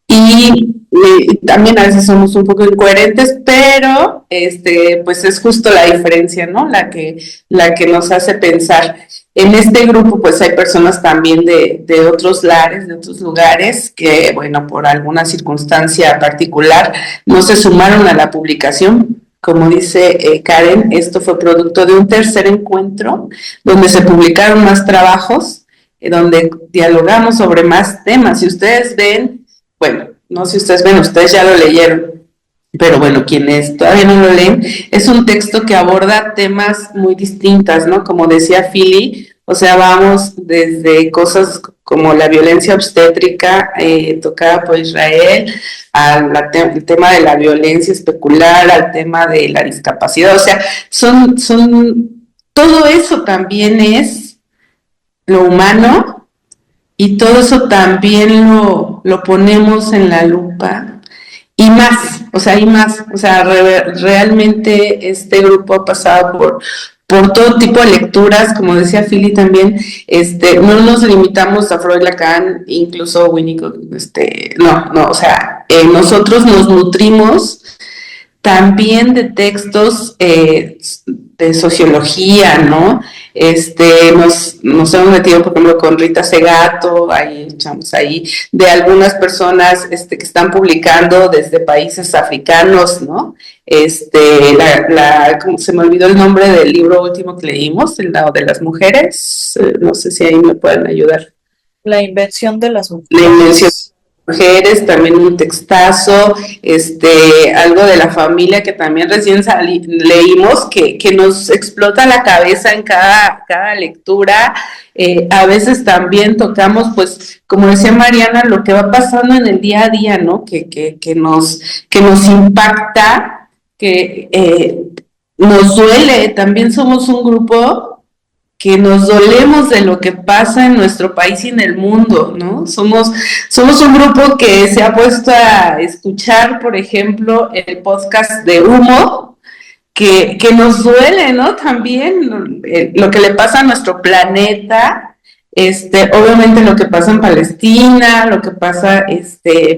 y también a veces somos un poco incoherentes, pero pues es justo la diferencia, ¿no?, la que nos hace pensar. En este grupo pues hay personas también de otros lares, de otros lugares, que bueno, por alguna circunstancia particular no se sumaron a la publicación. Como dice Karen, esto fue producto de un tercer encuentro donde se publicaron más trabajos, donde dialogamos sobre más temas. Si ustedes ven, bueno, no sé si ustedes ven, ustedes ya lo leyeron, pero bueno, quienes todavía no lo leen, es un texto que aborda temas muy distintas, ¿no? Como decía Philly, o sea, vamos desde cosas como la violencia obstétrica tocada por Israel, al tema de la violencia especular, al tema de la discapacidad. O sea, todo eso también es lo humano, y todo eso también lo ponemos en la lupa, y más, o sea, realmente este grupo ha pasado por todo tipo de lecturas, como decía Philly también. No nos limitamos a Freud, Lacan, incluso Winnicott, no, o sea, nosotros nos nutrimos también de textos de sociología, ¿no? Nos hemos metido, por ejemplo, con Rita Segato, ahí echamos ahí, de algunas personas que están publicando desde países africanos, ¿no? Se me olvidó el nombre del libro último que leímos, el lado de las mujeres, no sé si ahí me pueden ayudar. La invención de las mujeres. La invención mujeres, también un textazo, algo de la familia que también recién leímos, que nos explota la cabeza en cada lectura. A veces también tocamos, pues, como decía Mariana, lo que va pasando en el día a día, ¿no? Que nos impacta, que nos duele. También somos un grupo que nos dolemos de lo que pasa en nuestro país y en el mundo, ¿no? Somos un grupo que se ha puesto a escuchar, por ejemplo, el podcast de Humo, que nos duele, ¿no? También lo que le pasa a nuestro planeta, obviamente lo que pasa en Palestina, lo que pasa,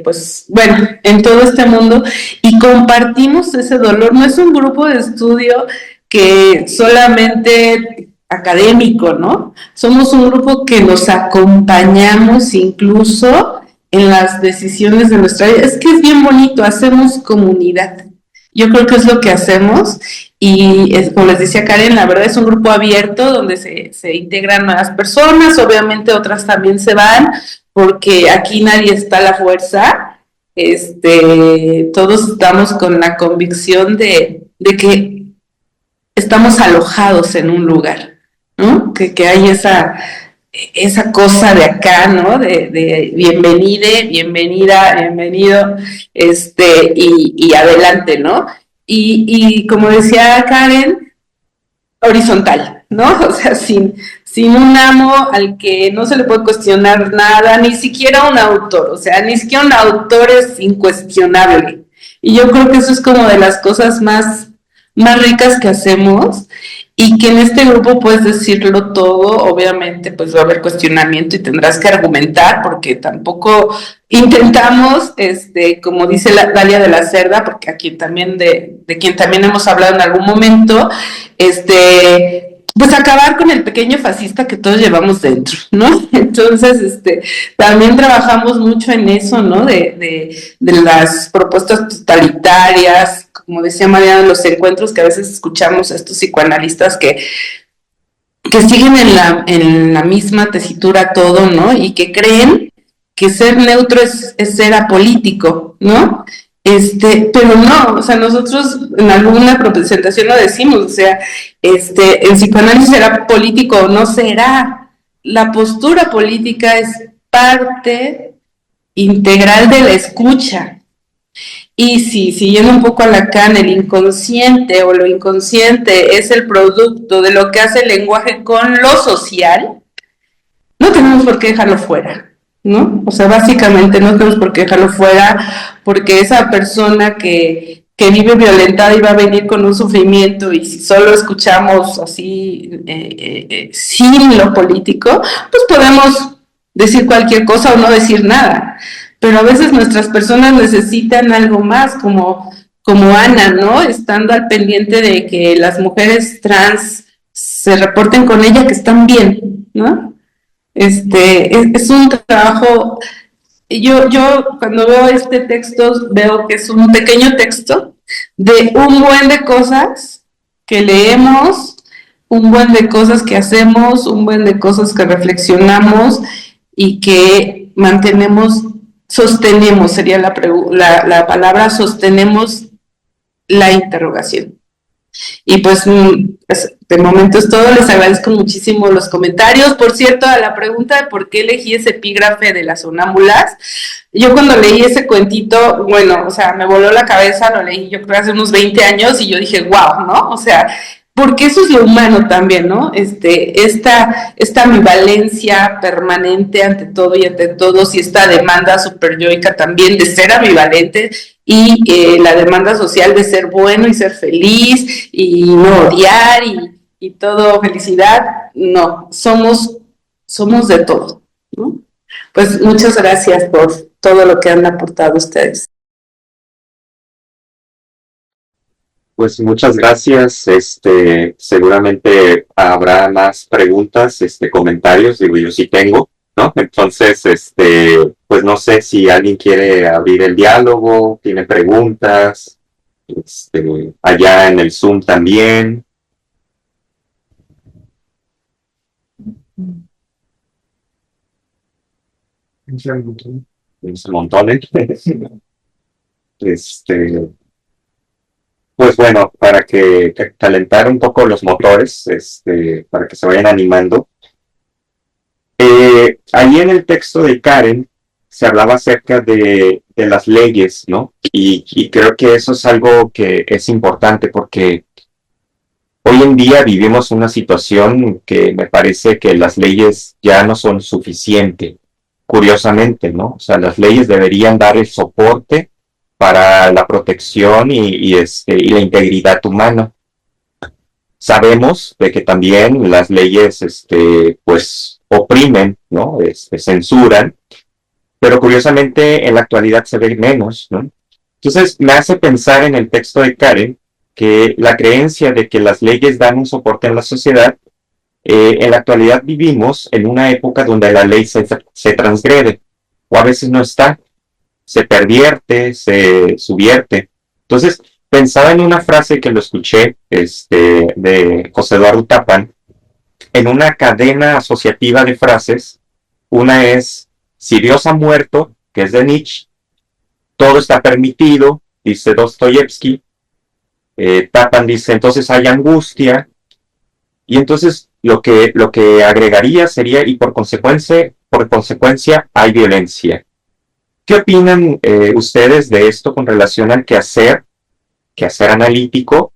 pues, bueno, en todo este mundo, y compartimos ese dolor. No es un grupo de estudio que solamente académico, ¿no? Somos un grupo que nos acompañamos incluso en las decisiones de nuestra vida. Es que es bien bonito, hacemos comunidad. Yo creo que es lo que hacemos, y como les decía Karen, la verdad es un grupo abierto donde se integran nuevas personas, obviamente otras también se van, porque aquí nadie está a la fuerza. Todos estamos con la convicción de que estamos alojados en un lugar, ¿no? Que hay esa cosa de acá, ¿no? De bienvenida, bienvenido, y adelante, ¿no? Y como decía Karen, horizontal, ¿no? O sea, sin un amo al que no se le puede cuestionar nada, ni siquiera un autor, o sea, ni siquiera un autor es incuestionable. Y yo creo que eso es como de las cosas más ricas que hacemos. y que en este grupo puedes decirlo todo, obviamente pues va a haber cuestionamiento y tendrás que argumentar, porque tampoco intentamos, como dice Dalia de la Cerda, porque aquí también de quien también hemos hablado en algún momento, pues acabar con el pequeño fascista que todos llevamos dentro, ¿no? Entonces, también trabajamos mucho en eso, ¿no? De las propuestas totalitarias, como decía Mariana, en los encuentros que a veces escuchamos a estos psicoanalistas que siguen en la misma tesitura todo, ¿no? Y que creen que ser neutro es ser apolítico, ¿no? Pero no, o sea, nosotros en alguna presentación lo decimos, o sea, el psicoanálisis será político o no será. La postura política es parte integral de la escucha. Y si, siguiendo un poco a Lacan, el inconsciente o lo inconsciente es el producto de lo que hace el lenguaje con lo social, no tenemos por qué dejarlo fuera, ¿no? O sea, básicamente no tenemos por qué dejarlo fuera, porque esa persona que vive violentada y va a venir con un sufrimiento, y si solo escuchamos así, sin lo político, pues podemos decir cualquier cosa o no decir nada. Pero a veces nuestras personas necesitan algo más, como Ana, ¿no? Estando al pendiente de que las mujeres trans se reporten con ella que están bien, ¿no? Es un trabajo. Yo cuando veo este texto veo que es un pequeño texto de un buen de cosas que leemos, un buen de cosas que hacemos, un buen de cosas que reflexionamos y que sostenemos, sería la palabra, sostenemos la interrogación. Y pues de momento es todo, les agradezco muchísimo los comentarios. Por cierto, a la pregunta de por qué elegí ese epígrafe de las sonámbulas, yo cuando leí ese cuentito, bueno, o sea, me voló la cabeza, lo leí yo creo hace unos 20 años y yo dije, wow, ¿no? O sea, porque eso es lo humano también, ¿no? Esta ambivalencia permanente ante todo y ante todos, y esta demanda superyoica también de ser ambivalente, y la demanda social de ser bueno y ser feliz y no odiar y todo felicidad. No, somos de todo, ¿no? Pues muchas gracias por todo lo que han aportado ustedes. Pues muchas gracias. Seguramente habrá más preguntas, comentarios, digo, yo sí tengo, ¿no? Entonces, pues no sé si alguien quiere abrir el diálogo, tiene preguntas, allá en el Zoom también. Un montón, ¿eh? Pues bueno, para que calentar un poco los motores, para que se vayan animando. Ahí en el texto de Karen se hablaba acerca de las leyes, ¿no? Y creo que eso es algo que es importante porque hoy en día vivimos una situación que me parece que las leyes ya no son suficientes, curiosamente, ¿no? O sea, las leyes deberían dar el soporte para la protección y la integridad humana. Sabemos de que también las leyes, pues, oprimen, ¿no? Censuran, pero curiosamente en la actualidad se ve menos, ¿no? Entonces me hace pensar en el texto de Karen que la creencia de que las leyes dan un soporte en la sociedad, en la actualidad vivimos en una época donde la ley se transgrede, o a veces no está, se pervierte, se subvierte. Entonces, pensaba en una frase que lo escuché de José Eduardo Tappan, en una cadena asociativa de frases. Una es, si Dios ha muerto, que es de Nietzsche, todo está permitido, dice Dostoyevsky. Tappan dice, entonces hay angustia, y entonces lo que agregaría sería, y por consecuencia hay violencia. ¿Qué opinan ustedes de esto con relación al quehacer analítico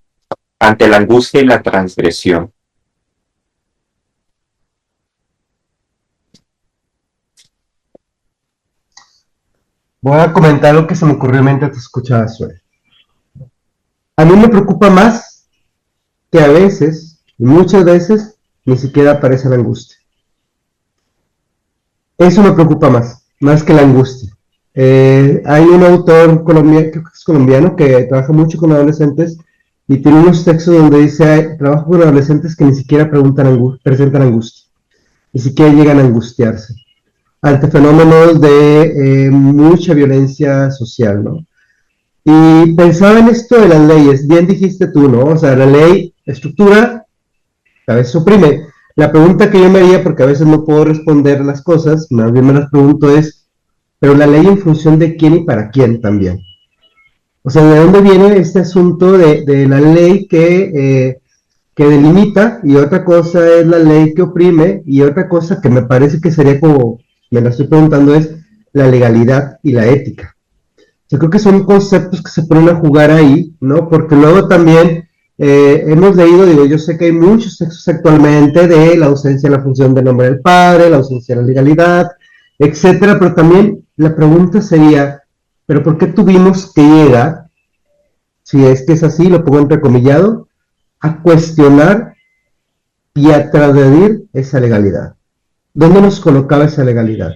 ante la angustia y la transgresión? Voy a comentar lo que se me ocurrió mientras te escuchaba, Suel. A mí me preocupa más que a veces Y muchas veces ni siquiera aparece la angustia. Eso me preocupa más que la angustia. Hay un autor colombiano, creo que es colombiano, que trabaja mucho con adolescentes y tiene unos textos donde dice, trabajo con adolescentes que ni siquiera presentan angustia, ni siquiera llegan a angustiarse ante fenómenos de mucha violencia social, ¿no? Y pensaba en esto de las leyes, bien dijiste tú, ¿no? O sea, la ley estructura, a veces oprime. La pregunta que yo me haría, porque a veces no puedo responder las cosas, más bien me las pregunto es, pero la ley en función de quién y para quién también. O sea, ¿de dónde viene este asunto de la ley que delimita y otra cosa es la ley que oprime y otra cosa que me parece que sería como, me la estoy preguntando, es la legalidad y la ética? Yo creo que son conceptos que se ponen a jugar ahí, ¿no? Porque luego también hemos leído, digo, yo sé que hay muchos textos actualmente de la ausencia de la función del nombre del padre, la ausencia de la legalidad, etcétera, pero también la pregunta sería, ¿pero por qué tuvimos que llegar, si es que es así, lo pongo entrecomillado, a cuestionar y a transgredir esa legalidad? ¿Dónde nos colocaba esa legalidad?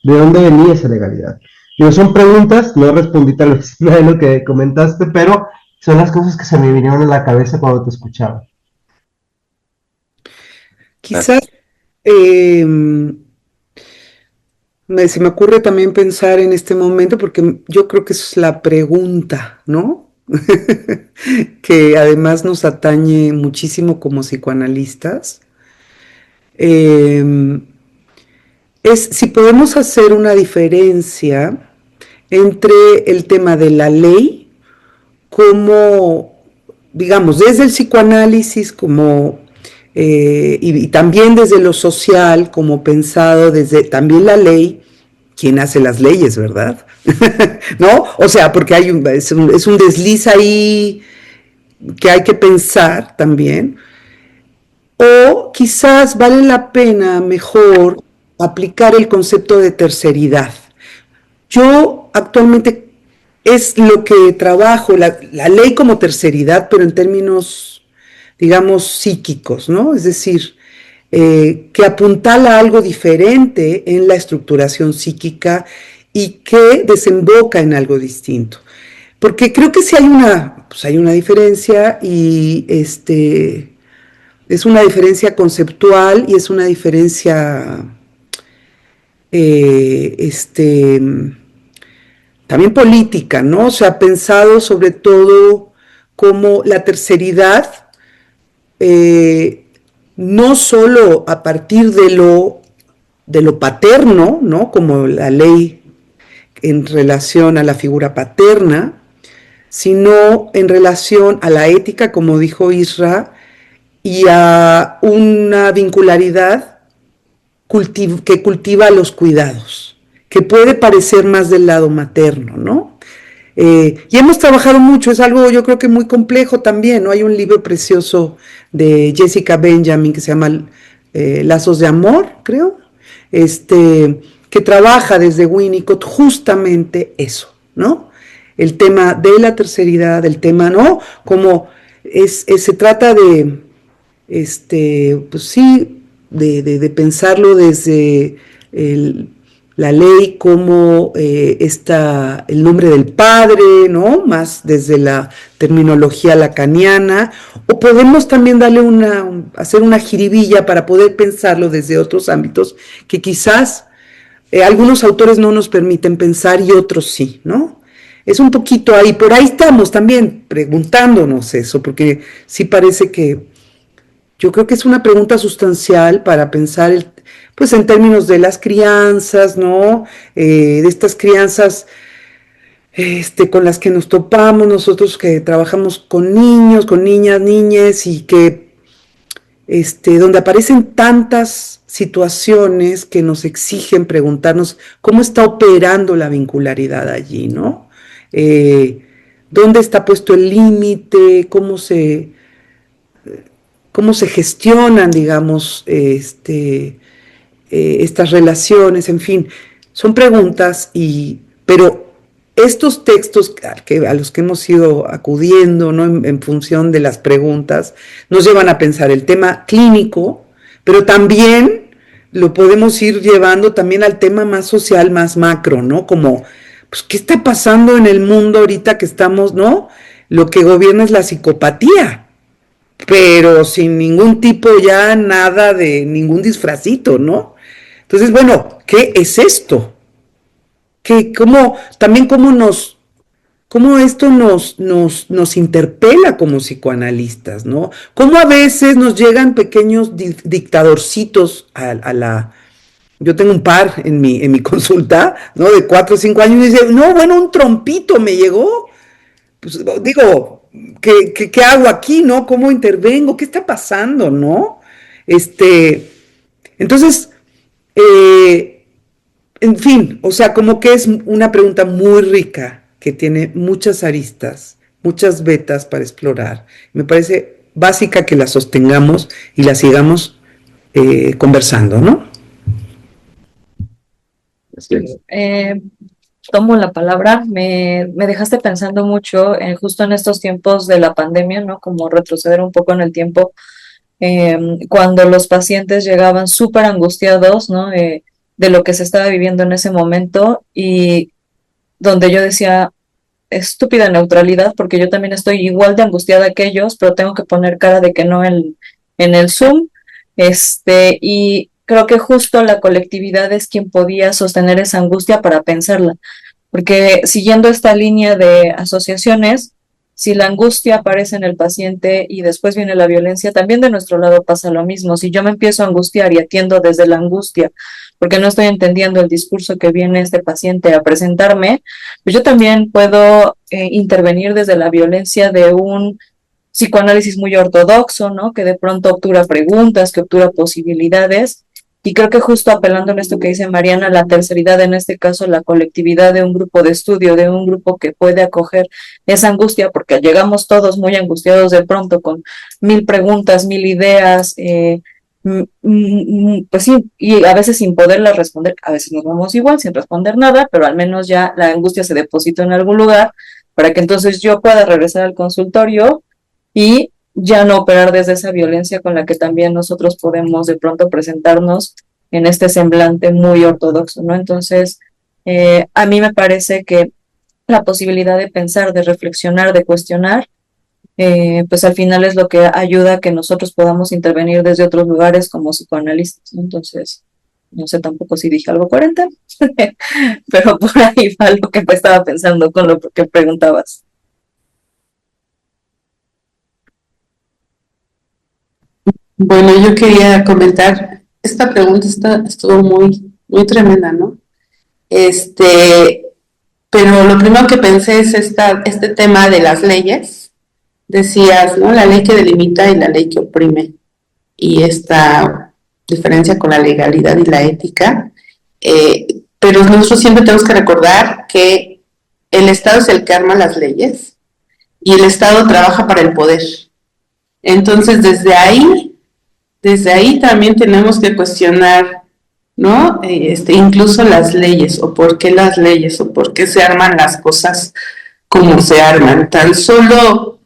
¿De dónde venía esa legalidad? Digo, son preguntas, no respondí tal vez nada de lo que comentaste, pero son las cosas que se me vinieron a la cabeza cuando te escuchaba. Quizás se me ocurre también pensar en este momento, porque yo creo que es la pregunta, ¿no? Que además nos atañe muchísimo como psicoanalistas. Es si podemos hacer una diferencia entre el tema de la ley como, digamos, desde el psicoanálisis como y también desde lo social, como pensado desde también la ley, quién hace las leyes, ¿verdad? ¿No? O sea, porque es un desliz ahí que hay que pensar también. O quizás vale la pena mejor aplicar el concepto de terceridad. Yo actualmente es lo que trabajo, la ley como terceridad, pero en términos, digamos, psíquicos, ¿no? Es decir, que apuntala a algo diferente en la estructuración psíquica y que desemboca en algo distinto. Porque creo que sí hay una diferencia y es una diferencia conceptual y es una diferencia también política, ¿no? O sea, pensado sobre todo como la terceridad, no solo a partir de lo paterno, ¿no? Como la ley en relación a la figura paterna, sino en relación a la ética, como dijo Isra, y a una vincularidad que cultiva los cuidados, que puede parecer más del lado materno, ¿no? Y hemos trabajado mucho, es algo yo creo que muy complejo también, ¿no? Hay un libro precioso de Jessica Benjamin que se llama Lazos de Amor, creo, que trabaja desde Winnicott justamente eso, ¿no? El tema de la terceridad, el tema, ¿no? Como se trata de, pues sí, de pensarlo desde la ley como el nombre del padre, ¿no? Más desde la terminología lacaniana, o podemos también hacer una jiribilla para poder pensarlo desde otros ámbitos que quizás algunos autores no nos permiten pensar y otros sí, ¿no? Es un poquito ahí, por ahí estamos también preguntándonos eso, porque sí parece que yo creo que es una pregunta sustancial para pensar, pues en términos de las crianzas, ¿no? De estas crianzas con las que nos topamos nosotros que trabajamos con niños, con niñas, niñes, y que donde aparecen tantas situaciones que nos exigen preguntarnos cómo está operando la vincularidad allí, ¿no? ¿Dónde está puesto el límite? ¿Cómo se gestionan, digamos, estas relaciones? En fin, son preguntas, pero estos textos a los que hemos ido acudiendo, ¿no? En función de las preguntas, nos llevan a pensar el tema clínico, pero también lo podemos ir llevando también al tema más social, más macro, ¿no? Como, pues, ¿qué está pasando en el mundo ahorita que estamos, ¿no? Lo que gobierna es la psicopatía, pero sin ningún tipo ya nada de ningún disfrazito, ¿no? Entonces, bueno, ¿qué es esto? También cómo esto nos interpela como psicoanalistas, ¿no? Cómo a veces nos llegan pequeños dictadorcitos yo tengo un par en mi consulta, ¿no? De 4 o 5 años y dice, no, bueno, un trompito me llegó. Pues digo, ¿qué hago aquí, no? ¿Cómo intervengo? ¿Qué está pasando, no? Entonces, en fin, o sea, como que es una pregunta muy rica, que tiene muchas aristas, muchas vetas para explorar. Me parece básica que la sostengamos y la sigamos conversando, ¿no? Tomo la palabra, me dejaste pensando mucho justo en estos tiempos de la pandemia, ¿no? Como retroceder un poco en el tiempo, cuando los pacientes llegaban súper angustiados, ¿no? De lo que se estaba viviendo en ese momento y donde yo decía, estúpida neutralidad, porque yo también estoy igual de angustiada que ellos, pero tengo que poner cara de que no en el Zoom, y creo que justo la colectividad es quien podía sostener esa angustia para pensarla, porque siguiendo esta línea de asociaciones, si la angustia aparece en el paciente y después viene la violencia, también de nuestro lado pasa lo mismo. Si yo me empiezo a angustiar y atiendo desde la angustia, porque no estoy entendiendo el discurso que viene este paciente a presentarme, pues yo también puedo intervenir desde la violencia de un psicoanálisis muy ortodoxo, ¿no? Que de pronto obtura preguntas, que obtura posibilidades. Y creo que justo apelando en esto que dice Mariana, la terceridad, en este caso la colectividad de un grupo de estudio, de un grupo que puede acoger esa angustia, porque llegamos todos muy angustiados de pronto con 1000 preguntas, 1000 ideas, pues sí, y a veces sin poderlas responder, a veces nos vamos igual sin responder nada, pero al menos ya la angustia se depositó en algún lugar para que entonces yo pueda regresar al consultorio y ya no operar desde esa violencia con la que también nosotros podemos de pronto presentarnos en este semblante muy ortodoxo, ¿no? Entonces, a mí me parece que la posibilidad de pensar, de reflexionar, de cuestionar, pues al final es lo que ayuda a que nosotros podamos intervenir desde otros lugares como psicoanalistas, ¿no? Entonces, no sé tampoco si dije algo coherente, pero por ahí va lo que estaba pensando con lo que preguntabas. Bueno, yo quería comentar, esta pregunta estuvo muy tremenda, ¿no? Pero lo primero que pensé es este tema de las leyes. Decías, ¿no? La ley que delimita y la ley que oprime. Y esta diferencia con la legalidad y la ética. Pero nosotros siempre tenemos que recordar que el Estado es el que arma las leyes y el Estado trabaja para el poder. Entonces, desde ahí también tenemos que cuestionar, ¿no? Incluso las leyes, o por qué las leyes, o por qué se arman las cosas como se arman. Tan solo,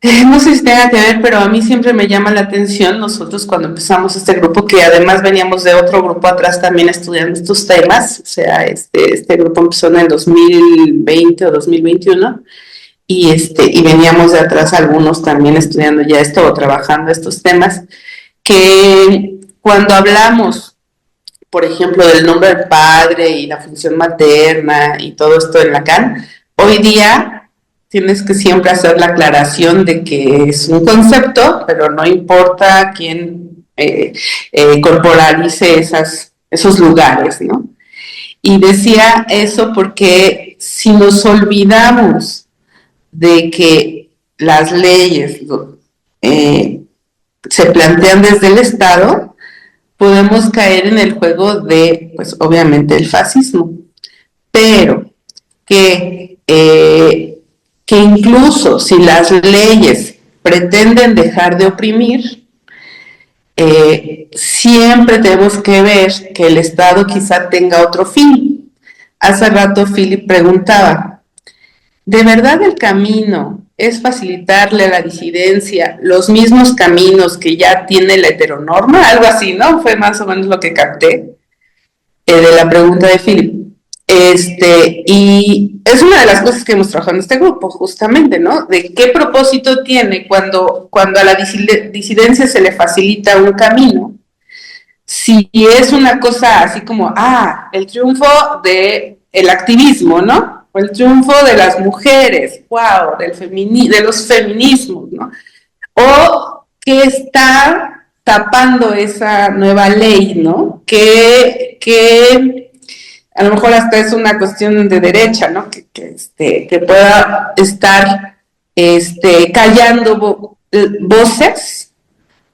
no sé si tenga que ver, pero a mí siempre me llama la atención, nosotros cuando empezamos este grupo, que además veníamos de otro grupo atrás también estudiando estos temas, o sea, este grupo empezó en el 2020 o 2021, y veníamos de atrás algunos también estudiando ya esto o trabajando estos temas, que cuando hablamos, por ejemplo, del nombre del padre y la función materna y todo esto en Lacan, hoy día tienes que siempre hacer la aclaración de que es un concepto, pero no importa quién corporalice esos lugares, ¿no? Y decía eso porque si nos olvidamos de que las leyes se plantean desde el Estado, podemos caer en el juego de, pues obviamente, el fascismo, pero que incluso si las leyes pretenden dejar de oprimir, siempre tenemos que ver que el Estado quizá tenga otro fin. hace rato Philip preguntaba, ¿de verdad el camino es facilitarle a la disidencia los mismos caminos que ya tiene la heteronorma? Algo así, ¿no? Fue más o menos lo que capté de la pregunta de Philip. Y es una de las cosas que hemos trabajado en este grupo, justamente, ¿no? De qué propósito tiene cuando a la disidencia se le facilita un camino. Si es una cosa así como, el triunfo del activismo, ¿no? O el triunfo de las mujeres, wow, de los feminismos, ¿no? O que está tapando esa nueva ley, ¿no? Que a lo mejor hasta es una cuestión de derecha, ¿no? Que pueda estar callando voces,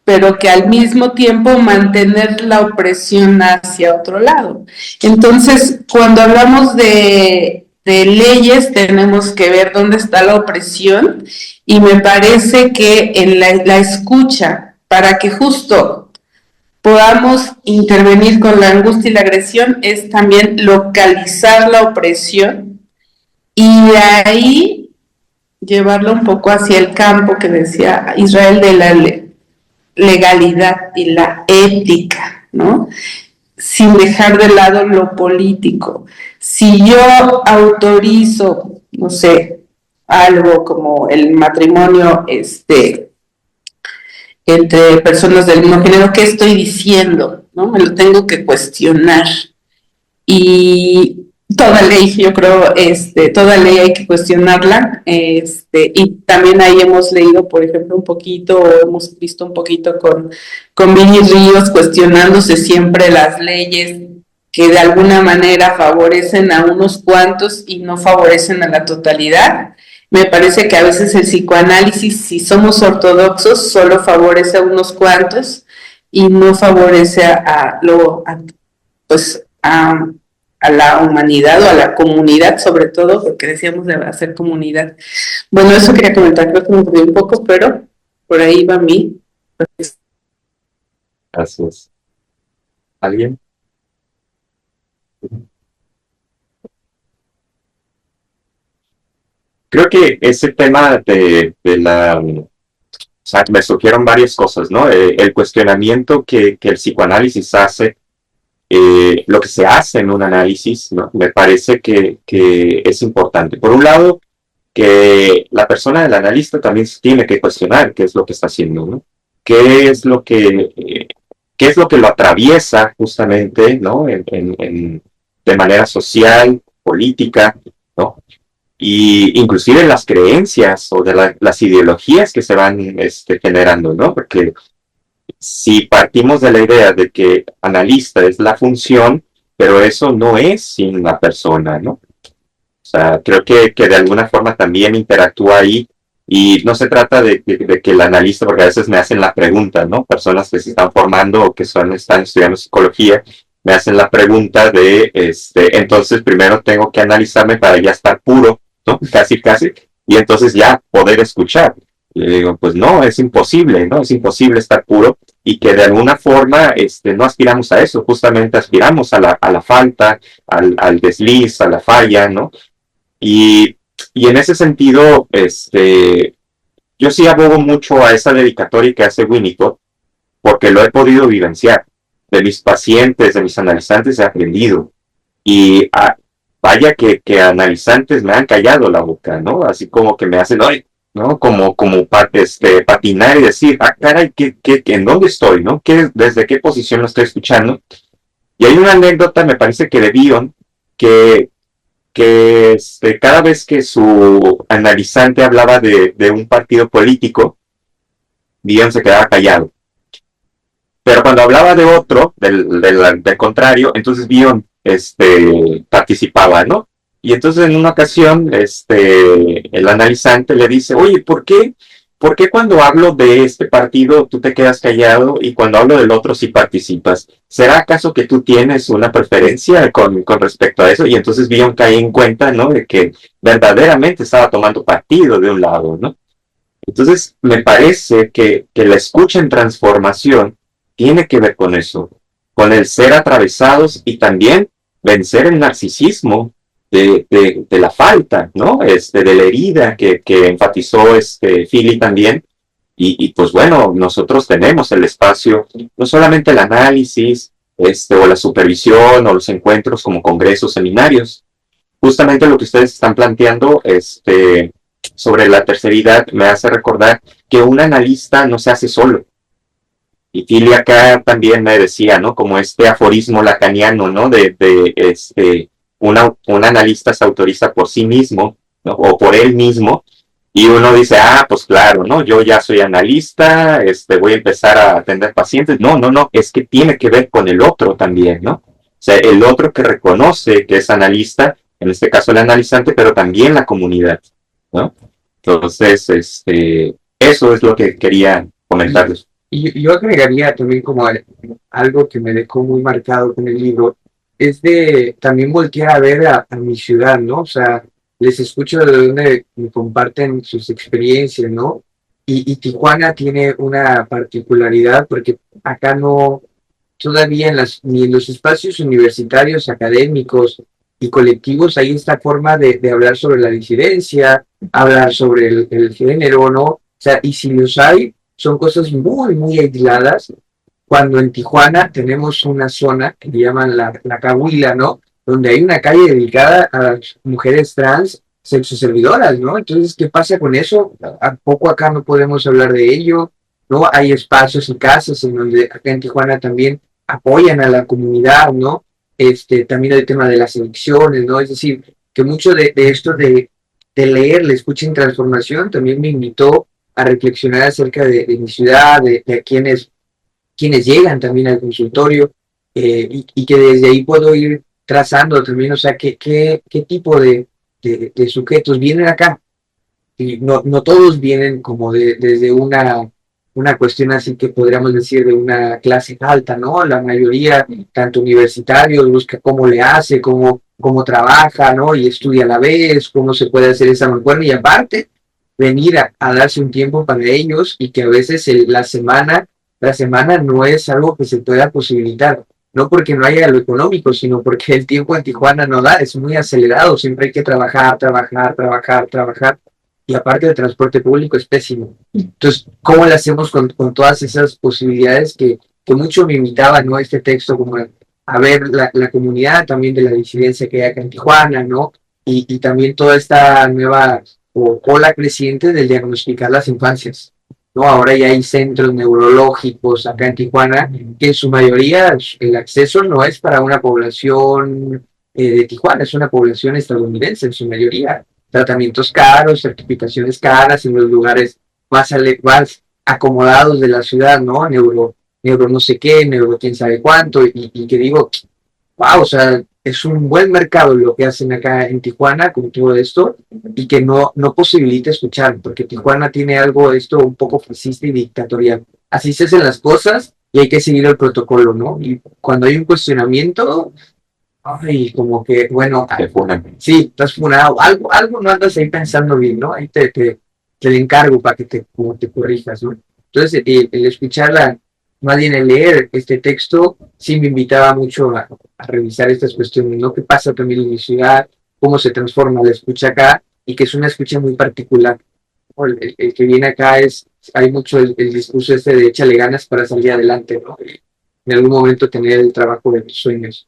pero que al mismo tiempo mantener la opresión hacia otro lado. Entonces, cuando hablamos de leyes, tenemos que ver dónde está la opresión, y me parece que en la escucha, para que justo podamos intervenir con la angustia y la agresión, es también localizar la opresión y de ahí llevarlo un poco hacia el campo que decía Israel de la legalidad y la ética, ¿no? Sin dejar de lado lo político. Si yo autorizo, no sé, algo como el matrimonio entre personas del mismo género, ¿qué estoy diciendo? ¿No? Me lo tengo que cuestionar. Y toda ley, yo creo, toda ley hay que cuestionarla, y también ahí hemos leído, por ejemplo, un poquito, hemos visto un poquito con Vini Ríos cuestionándose siempre las leyes que de alguna manera favorecen a unos cuantos y no favorecen a la totalidad. Me parece que a veces el psicoanálisis, si somos ortodoxos, solo favorece a unos cuantos y no favorece a la humanidad o a la comunidad, sobre todo, porque decíamos de hacer comunidad. Bueno, eso quería comentar, creo que me perdí un poco, pero por ahí va mi. Gracias. ¿Alguien? Creo que ese tema de la... O sea, me surgieron varias cosas, ¿no? El cuestionamiento que el psicoanálisis hace, lo que se hace en un análisis, ¿no? Me parece que es importante. Por un lado, que la persona del analista también tiene que cuestionar qué es lo que está haciendo, ¿no? Qué es lo que lo atraviesa justamente, ¿no? De manera social, política, ¿no? Y inclusive las creencias o de las ideologías que se van generando, ¿no? Porque si partimos de la idea de que analista es la función, pero eso no es sin la persona, ¿no? O sea, creo que de alguna forma también interactúa ahí, y no se trata de que el analista, porque a veces me hacen la pregunta, ¿no? Personas que se están formando o que están estudiando psicología, me hacen la pregunta de, entonces primero tengo que analizarme para ya estar puro, ¿no? Casi, y entonces ya poder escuchar. Y le digo, pues no, es imposible, ¿no? Es imposible estar puro, y que de alguna forma no aspiramos a eso, justamente aspiramos a la falta, al desliz, a la falla, ¿no? Y en ese sentido, yo sí abogo mucho a esa dedicatoria que hace Winnicott, porque lo he podido vivenciar. De mis pacientes, de mis analizantes he aprendido. Y vaya que analizantes me han callado la boca, ¿no? Así como que me hacen, ¡ay! ¿No? Como patinar y decir, caray, ¿en dónde estoy, no? ¿Desde qué posición lo estoy escuchando? Y hay una anécdota, me parece que de Bion, que cada vez que su analizante hablaba de un partido político, Bion se quedaba callado. Pero cuando hablaba de otro, del contrario, entonces Bion participaba, ¿no? Y entonces en una ocasión, el analizante le dice, oye, ¿por qué cuando hablo de este partido tú te quedas callado y cuando hablo del otro sí participas? ¿Será acaso que tú tienes una preferencia con respecto a eso? Y entonces Bion cae en cuenta, ¿no? De que verdaderamente estaba tomando partido de un lado, ¿no? Entonces me parece que la escucha en transformación tiene que ver con eso, con el ser atravesados y también vencer el narcisismo de la falta, ¿no? De la herida que enfatizó Philly también. Y pues bueno, nosotros tenemos el espacio, no solamente el análisis, o la supervisión o los encuentros como congresos, seminarios. Justamente lo que ustedes están planteando, sobre la terceridad me hace recordar que un analista no se hace solo. Y Philly acá también me decía, ¿no? Como este aforismo lacaniano, ¿no? Un analista se autoriza por sí mismo, ¿no? O por él mismo, y uno dice, pues claro, ¿no? Yo ya soy analista, voy a empezar a atender pacientes. No, es que tiene que ver con el otro también, ¿no? O sea, el otro que reconoce que es analista, en este caso el analizante, pero también la comunidad, ¿no? Entonces, eso es lo que quería comentarles. Y yo agregaría también como algo que me dejó muy marcado con el libro, es de también voltear a ver a mi ciudad, ¿no? O sea, les escucho de donde me comparten sus experiencias, ¿no? Y Tijuana tiene una particularidad porque acá no, todavía ni en los espacios universitarios, académicos y colectivos hay esta forma de hablar sobre la disidencia, hablar sobre el género, ¿no? O sea, y si los hay, son cosas muy, muy aisladas, cuando en Tijuana tenemos una zona que le llaman la Cahuila, ¿no? Donde hay una calle dedicada a las mujeres trans sexoservidoras, ¿no? Entonces, ¿qué pasa con eso? ¿A poco acá no podemos hablar de ello? ¿No? Hay espacios y casas en donde acá en Tijuana también apoyan a la comunidad, ¿no? También el tema de las elecciones, ¿no? Es decir, que mucho de esto de leer, la escucha en transformación, también me invitó a reflexionar acerca de mi ciudad, de quienes llegan también al consultorio, y que desde ahí puedo ir trazando también, o sea, qué tipo de sujetos vienen acá. Y no todos vienen como desde una cuestión así que podríamos decir de una clase alta, ¿no? La mayoría, tanto universitarios, busca cómo le hace, cómo trabaja, ¿no? Y estudia a la vez, cómo se puede hacer esa mancuerna, y aparte venir a darse un tiempo para ellos, y que a veces la semana no es algo que se pueda posibilitar, no porque no haya lo económico, sino porque el tiempo en Tijuana no da, es muy acelerado, siempre hay que trabajar, y aparte el transporte público es pésimo. Entonces, ¿cómo le hacemos con todas esas posibilidades que mucho me invitaba, ¿no? Este texto, como a ver la comunidad también de la disidencia que hay acá en Tijuana, ¿no? Y también toda esta nueva ola creciente del diagnosticar las infancias, ¿no? Ahora ya hay centros neurológicos acá en Tijuana, que en su mayoría el acceso no es para una población de Tijuana, es una población estadounidense en su mayoría. Tratamientos caros, certificaciones caras en los lugares más acomodados de la ciudad, ¿no? Neuro no sé qué, neuro quién sabe cuánto, y que digo, wow, o sea, es un buen mercado lo que hacen acá en Tijuana con todo esto, y que no posibilita escuchar, porque Tijuana tiene algo esto un poco fascista y dictatorial. Así se hacen las cosas y hay que seguir el protocolo, ¿no? Y cuando hay un cuestionamiento, ay, como que, bueno, sí, estás funado, algo no andas ahí pensando bien, ¿no? Ahí te encargo para que como te corrijas, ¿no? Entonces, el escucharla, más bien el leer este texto, sí me invitaba mucho a revisar estas cuestiones, ¿no? ¿Qué pasa también en mi ciudad? ¿Cómo se transforma la escucha acá? Y que es una escucha muy particular. El que viene acá hay mucho el discurso de échale ganas para salir adelante, ¿no? En algún momento tener el trabajo de tus sueños.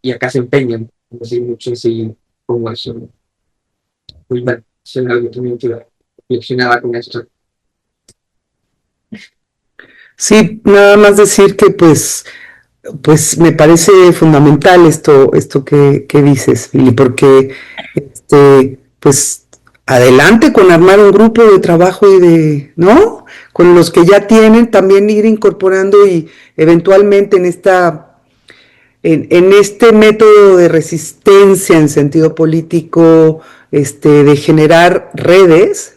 Y acá se empeñan, así mucho así como eso, ¿no? Muy bueno, eso es algo también que reflexionaba con esto. Sí, nada más decir que pues me parece fundamental esto que dices, Fili, porque pues adelante con armar un grupo de trabajo ¿no? Con los que ya tienen, también ir incorporando y eventualmente en este método de resistencia en sentido político, de generar redes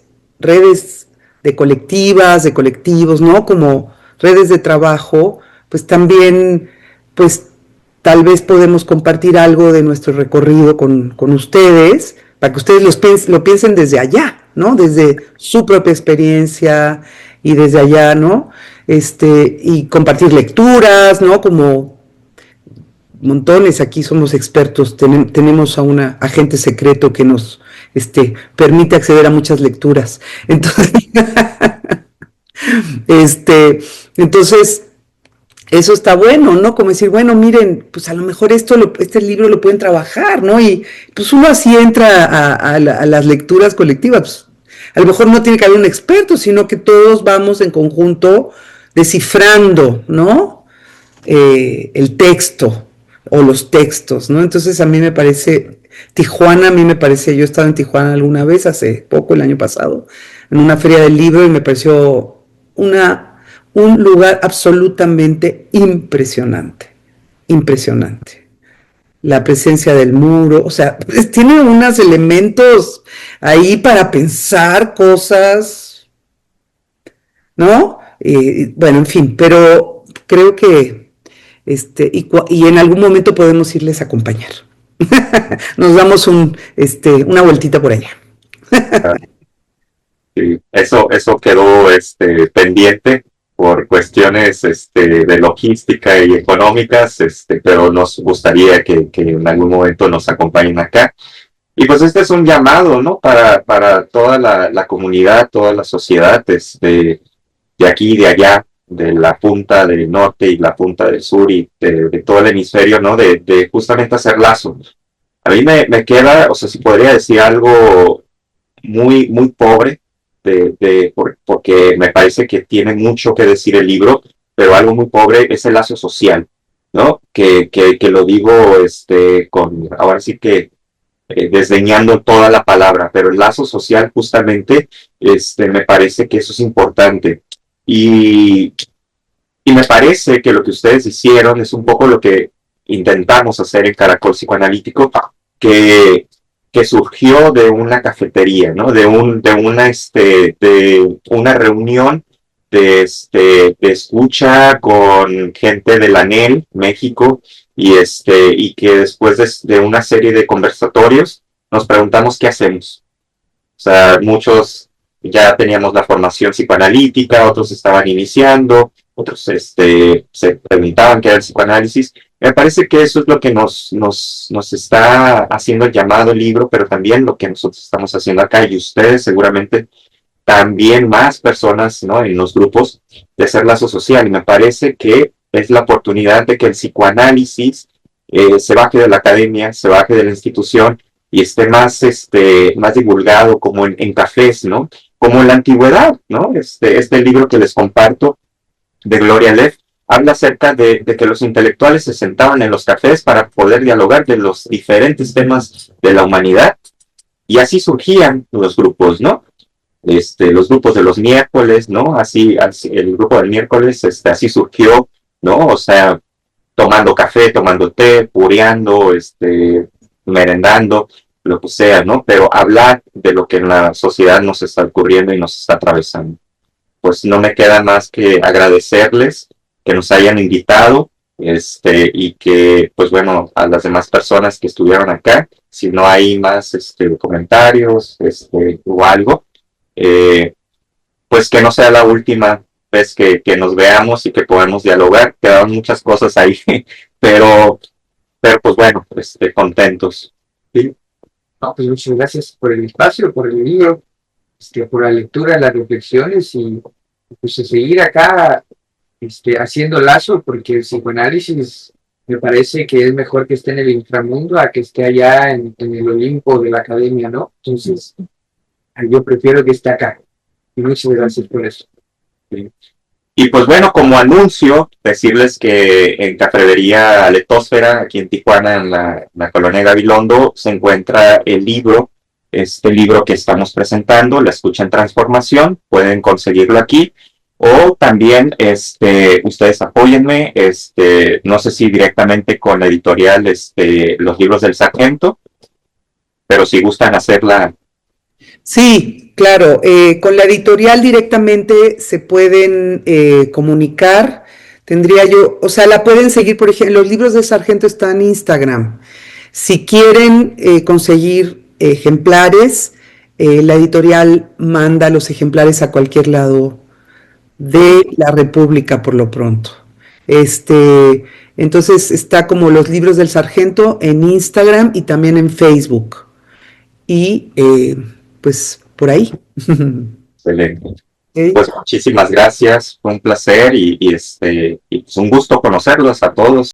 de colectivas, de colectivos, ¿no? Como redes de trabajo, pues también, pues tal vez podemos compartir algo de nuestro recorrido con ustedes, para que ustedes lo piensen desde allá, ¿no? Desde su propia experiencia y desde allá, ¿no? Y compartir lecturas, ¿no? Como montones, aquí somos expertos, tenemos a un agente secreto que nos permite acceder a muchas lecturas. Entonces, entonces eso está bueno, ¿no? Como decir, bueno, miren, pues a lo mejor este libro lo pueden trabajar, ¿no? Y pues uno así entra a las lecturas colectivas. Pues, a lo mejor no tiene que haber un experto, sino que todos vamos en conjunto descifrando, ¿no? El texto o los textos, ¿no? Entonces a mí me parece, Tijuana, a mí me parece, yo he estado en Tijuana alguna vez, hace poco, el año pasado, en una feria del libro y me pareció un lugar absolutamente impresionante, impresionante. La presencia del muro, o sea, tiene unos elementos ahí para pensar cosas, ¿no? Bueno, en fin, pero creo que y en algún momento podemos irles a acompañar. Nos damos una vueltita por allá. Sí, eso quedó pendiente por cuestiones de logística y económicas, pero nos gustaría que en algún momento nos acompañen acá. Y pues este es un llamado, ¿no? Para toda la comunidad, toda la sociedad, de aquí y de allá, de la punta del norte y la punta del sur y de todo el hemisferio, ¿no? De justamente hacer lazos. A mí me queda, o sea, si podría decir algo muy, muy pobre, porque me parece que tiene mucho que decir el libro, pero algo muy pobre es el lazo social, ¿no? Que lo digo ahora sí que desdeñando toda la palabra, pero el lazo social justamente me parece que eso es importante. Y me parece que lo que ustedes hicieron es un poco lo que intentamos hacer en Caracol Psicoanalítico, que surgió de una cafetería, ¿no? De una reunión de escucha con gente de la ANEL, México, y que después de una serie de conversatorios nos preguntamos qué hacemos. O sea, muchos ya teníamos la formación psicoanalítica, otros estaban iniciando, otros se preguntaban qué era el psicoanálisis. Me parece que eso es lo que nos está haciendo el llamado libro, pero también lo que nosotros estamos haciendo acá, y ustedes seguramente también más personas, ¿no? En los grupos de hacer lazo social. Y me parece que es la oportunidad de que el psicoanálisis se baje de la academia, se baje de la institución y esté más divulgado como en cafés, ¿no? Como en la antigüedad, ¿no? Este libro que les comparto de Gloria Leff habla acerca de que los intelectuales se sentaban en los cafés para poder dialogar de los diferentes temas de la humanidad, y así surgían los grupos, ¿no? Los grupos de los miércoles, ¿no? Así el grupo del miércoles, así surgió, ¿no? O sea, tomando café, tomando té, pureando, merendando, lo que sea, ¿no? Pero hablar de lo que en la sociedad nos está ocurriendo y nos está atravesando. Pues no me queda más que agradecerles que nos hayan invitado, y que, pues bueno, a las demás personas que estuvieron acá, si no hay más comentarios o algo, pues que no sea la última vez que nos veamos y que podamos dialogar. Quedaron muchas cosas ahí, pero pues bueno, contentos. ¿Sí? No, pues muchas gracias por el espacio, por el libro, por la lectura, las reflexiones y pues a seguir acá haciendo lazo, porque el psicoanálisis me parece que es mejor que esté en el inframundo a que esté allá en el Olimpo de la academia, ¿no? Entonces, yo prefiero que esté acá. Y muchas gracias por eso. Sí. Y pues bueno, como anuncio, decirles que en Cafetería Letósfera, aquí en Tijuana, en la colonia Gabilondo, se encuentra el libro, este libro que estamos presentando, La Escucha en Transformación. Pueden conseguirlo aquí. O también, ustedes apóyenme, no sé si directamente con la editorial, Los Libros del Sargento, pero si gustan hacerla. Sí, claro, con la editorial directamente se pueden comunicar. Tendría yo, o sea, la pueden seguir, por ejemplo, Los Libros del Sargento están en Instagram. Si quieren conseguir ejemplares, la editorial manda los ejemplares a cualquier lado de la República por lo pronto. Entonces está como Los Libros del Sargento en Instagram y también en Facebook. Y pues por ahí. Excelente. ¿Okay? Pues muchísimas gracias, fue un placer y pues un gusto conocerlos a todos.